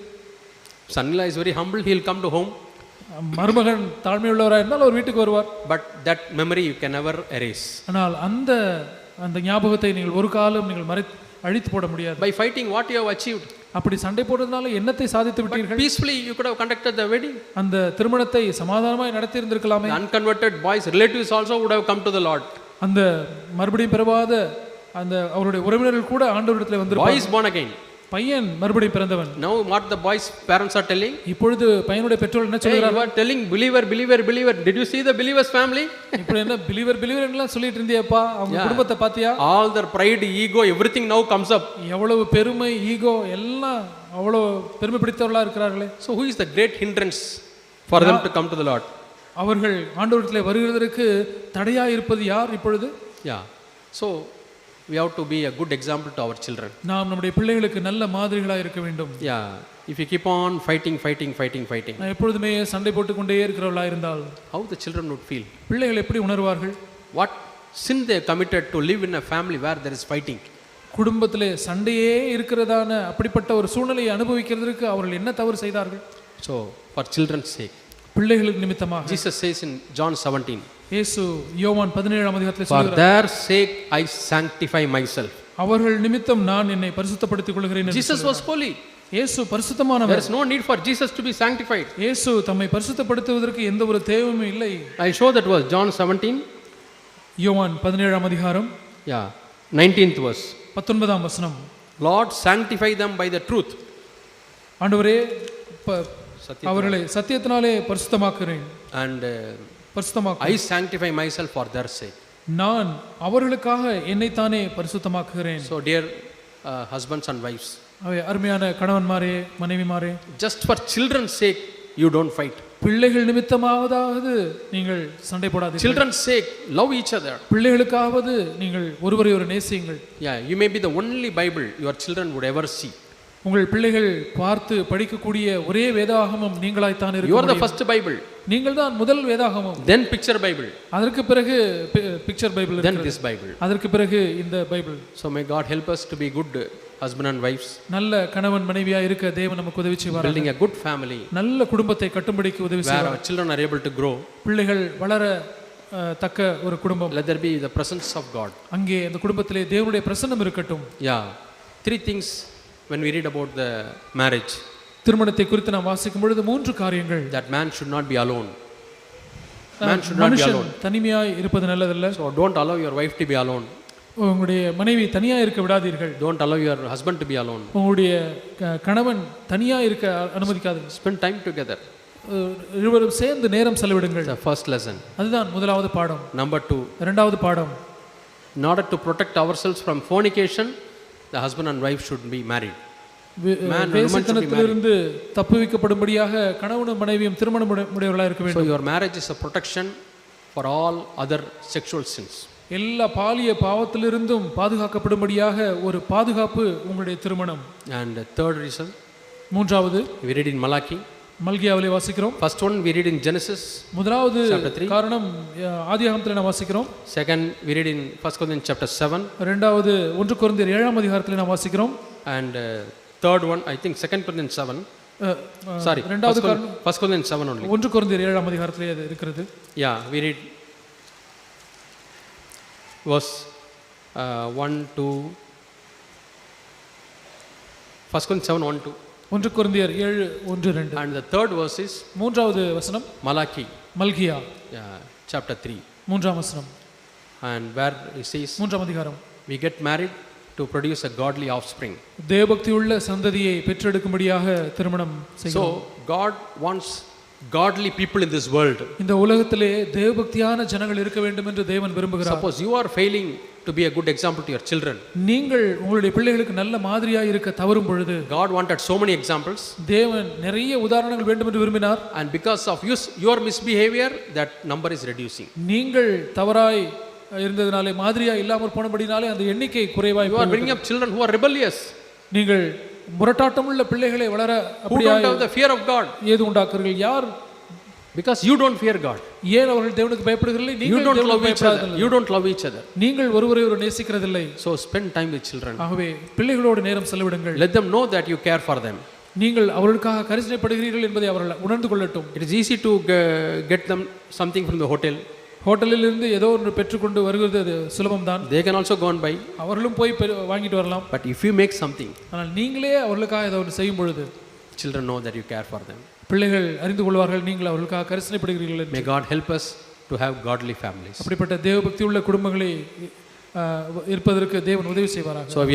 Son-in-law is very humble, he will come to home. மருமகன் தாழ்மையுள்ளவராக இருந்தால் அவர் வீட்டுக்கு வருவார். But that memory you can never erase. ஆனால் அந்த ஞாபகத்தை நீங்கள் ஒரு காலம் நீங்கள் அழித்து போட முடியாது. By fighting what you have achieved. அப்படி சண்டை போடுறதுனால என்னத்தை சாதித்து விட்டீர்கள்? Peacefully you could have conducted the wedding. அந்த திருமணத்தை சமாதானமாய் நடத்தி இருந்திருக்கலாமே. Unconverted boys relatives also would have come to the Lord. அந்த மறுபடியும் பெறவாத அந்த அவருடைய உறவினர்கள் கூட ஆண்டவரிடத்தில் வந்திருப்பார்கள். Boy is born again. பையன் மறுபடியும் பிறந்தவன். Now what the boys parents are telling? இப்பொழுது பையனுடைய பெற்றோர் என்ன சொல்றாங்க? You are telling believer. Did you see the believer's family? இப்போ என்ன believer எல்லாம் சொல்லிட்டு இருந்தியேப்பா, அவங்க குடும்பத்தை பாத்தியா? All their pride, ego, everything now comes up. எவ்வளவு பெருமை, ஈகோ எல்லாம் அவ்வளவு பெருமை பிடித்தவர்களா இருக்கிறார்களே. So who is the great hindrance for them to come to the Lord? அவர்கள் ஆண்டவரிடத்திலே வருகிறதற்கு தடையா இருப்பது யார் இப்பொழுது? Yeah. So we have to be a good example to our children. நாம் நம்முடைய பிள்ளைகளுக்கு நல்ல மாதிரிகளாக இருக்க வேண்டும். Yeah. If you keep on fighting. நான் எப்பொழுதுமே சண்டை போட்டுக்கொண்டே இருக்கிறவர்களா இருந்தால் how the children would feel? பிள்ளைகள் எப்படி உணர்வார்கள்? What sin they committed to live in a family where there is fighting? குடும்பத்திலே சண்டையே இருக்கிறதான அப்படிப்பட்ட ஒரு சூழ்நிலையை அனுபவிக்கிறதுக்கு அவர்கள் என்ன தவறு செய்தார்கள்? So for children's sake, பிள்ளைகளுக்கு நிமித்தமாக Jesus says in John 17, இயேசு யோவான் 17ஆம் அதிகாரத்தில் for சொல்கிறார், their sake I sanctify myself. அவர்கள் நிமித்தம் நான் என்னை பரிசுத்தப்படுத்திக் கொள்கிறேன். Jesus was holy. இயேசு பரிசுத்தமானவர். There is no need for Jesus to be sanctified. இயேசு தம்மை பரிசுத்தப்படுத்துவதற்கு எந்த ஒரு தேவையும் இல்லை. I show that was John 17, யோவான் 17ஆம் அதிகாரம் 19th verse. 19ஆம் வசனம். Lord, sanctify them by the truth. ஆண்டவரே அவர்களை சத்தியத்தினாலே பரிசுத்தமாக்குகிறேன். And பரிசுத்தமாக்கு. I sanctify myself for their sake. நான் அவர்களுக்காக என்னை தானே பரிசுத்தமாக்குகிறேன். So dear husbands and wives, அருமையான கணவன்மாரே மனைவிமாரே, just for children's sake you don't fight. பிள்ளைகள் நிமித்தமாவதாவது நீங்கள் சண்டை போடாதீர்கள். Children's sake love each other. பிள்ளைகளுக்காவது நீங்கள் ஒருவரை ஒரு நேசியுங்கள். Yeah, you may be the only Bible your children would ever see. உங்கள் பிள்ளைகள் பார்த்து படிக்கக்கூடிய ஒரே வேதாகமம் நீங்களாய்த்தான் இருக்க You are the முடியும். first Bible. நீங்கள் தான் முதல் வேதாகமம். Then picture Bible. அதற்கு பிறகு picture Bible. Then this Bible. அதற்கு பிறகு இந்த Bible. So may God help us to be good husband and wives. நல்ல கணவன் மனைவியா இருக்க தேவன் நமக்கு உதவி செய்வார். Building a good family. நல்ல குடும்பத்தை கட்டும்படிக்கு உதவி செய்வார். Where our children are able to grow. பிள்ளைகள் வளர தக்க ஒரு குடும்பம். Let there be the presence of God. அங்கே அந்த குடும்பத்திலே தேவனுடைய பிரசன்னம் இருக்கட்டும். Yeah. 3 things when we read about the marriage. திருமணத்தை குறித்து நாம் வாசிக்கும் பொழுது 3 காரியங்கள். That man should not be alone. Man should not be alone. தனிமையாய் இருப்பது நல்லதல்ல. So don't allow your wife to be alone. உங்களுடைய மனைவி தனியாக இருக்க விடாதீர்கள். Don't allow your husband to be alone. உங்களுடைய கணவன் தனியாக இருக்க அனுமதிக்காதீர்கள். Spend time together. இருவரும் சேர்ந்து நேரம் செலவிடுங்கள். The first lesson. அதுதான் முதலாவது பாடம். Number 2. இரண்டாவது பாடம், In order to protect ourselves from fornication, the husband and wife should be married. Man and woman should be married. வேசித்தனத்திலிருந்து தப்புவிக்கப்படும்படியாக கணவனும் மனைவியும் திருமணம் உடையவர்களாக இருக்க So வேண்டும். your marriage is a protection for all other sexual sins. எல்லா பாலிய பாவத்திலிருந்தும் பாதுகாக்கப்படும்படியாக ஒரு பாதுகாப்பு உங்களுடைய திருமணம். And the third reason, மூன்றாவது, we read in Malachi. மல்கியாவிலே வாசிக்கிறோம். First one we read in Genesis. முதலாவது Chapter 3. காரணம் ஆதியாகமத்தில் நாம் வாசிக்கிறோம். Second we read in 1 Corinthians chapter 7. இரண்டாவது 1 கொரிந்தியர் 7ஆம் அதிகாரத்தில் நாம் வாசிக்கிறோம். And third one I think 2 Corinthians 7. Sorry, இரண்டாவது 1 Corinthians 7 only. 1 கொரிந்தியர் 7ஆம் அதிகாரத்திலே அது இருக்கிறது. Yeah, we read verse 1 to 1 Corinthians 7 1 2. 1 கொரிந்தியர் 7 1 2. And the third verse is மூன்றாவது வசனம் Malachi, மல்கியா chapter 3. மூன்றாம் வசனம். And where it says மூன்றாம் அதிகாரம், we get married to produce a godly offspring. தேவபக்தி உள்ள சந்ததியை பெற்றெடுக்கும்படியாக திருமணம் செய்கிறோம். So God wants godly people in this world. இந்த உலகத்திலே தேவபக்தியான ஜனங்கள் இருக்க வேண்டும் என்று தேவன் விரும்புகிறார். Suppose you are failing to be a good example to your children. நீங்கள் உங்களுடைய பிள்ளைகளுக்கு நல்ல மாதிரியாக இருக்க தவறும் பொழுது God wanted so many examples. தேவன் நிறைய உதாரணங்கள் வேண்டும் என்று விரும்பினார். And because of your misbehavior, that number is reducing. நீங்கள் தவறாய் இருந்ததினாலே மாதிரியா இல்லாமல் போனபடினாலே அந்த எண்ணிக்கை குறைவாய் You are bringing up children who are rebellious. நீங்கள் முரட்டாட்டமுள்ள பிள்ளைகளை வளர Who அப்படியே don't have the fear of God. ஏது உண்டாக்குறீர்கள்? யார்? Because you don't fear God. ஏன் அவர்கள் தேவனுக்கு பயப்படுகிறீர்கள்? You நீங்கள் don't தேவனுக்கு love each other. பயப்படாதீர்கள். You don't love each other. நீங்கள் ஒருவரை ஒருவர் நேசிக்கிறதில்லை. So spend time with children. ஆகவே பிள்ளைகளோடு நேரம் செலவிடுங்கள். Let them know that you care for them. நீங்கள் அவர்களுக்காக கரிசனைப்படுகிறீர்கள் என்பதை அவர்கள் உணர்ந்து கொள்ளட்டும். It is easy to get them something from the hotel. ஹோட்டலில் இருந்து ஏதோ ஒன்று பெற்றுக்கொண்டு வருகிறது, அது சுலபம்தான். They can also go and buy. அவர்களும் போய் வாங்கிட்டு வரலாம். But if you make something, ஆனால் நீங்களே அவர்களுக்காக ஏதோ ஒன்று செய்யும் பொழுது children know that you care for them. பிள்ளைகள் அறிந்து கொள்வார்கள் நீங்கள் அவர்களுக்காக கரிசனைப்படுகிறீர்கள் என்று. May God help us to have godly families. அப்படிப்பட்ட தேவபக்தி உள்ள குடும்பங்களை இருப்பதற்கு தேவன் உதவி செய்வாராக. So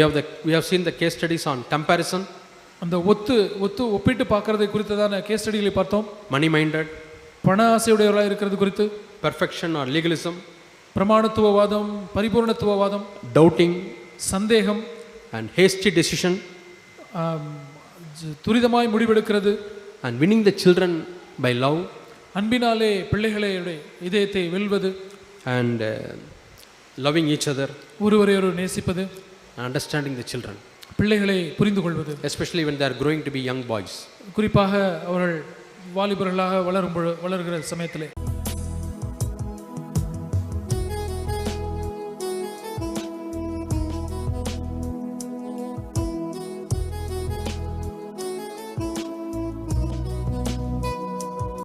we have seen the case studies on comparison. அந்த ஒப்பிட்டு பார்க்கறதை குறித்ததான கேஸ் ஸ்டடிகளை பார்த்தோம். Money minded, பண ஆசையுடையவர்களாக இருக்கிறது குறித்து, perfection or legalism, பிரமாணத்துவவாதம், பரிபூர்ணத்துவவாதம், doubting, சந்தேகம், and hasty decision, துரிதமாய் முடிவெடுக்கிறது, and winning the children by love, அன்பினாலே பிள்ளைகளுடைய இதயத்தை வெல்வது, and loving each other, ஒருவரை ஒருவர் நேசிப்பது, and understanding the children, பிள்ளைகளை புரிந்து கொள்வது, especially when they are growing to be young boys. குறிப்பாக அவர்கள் வாலிபர்களாக வளர்கிற சமயத்திலே.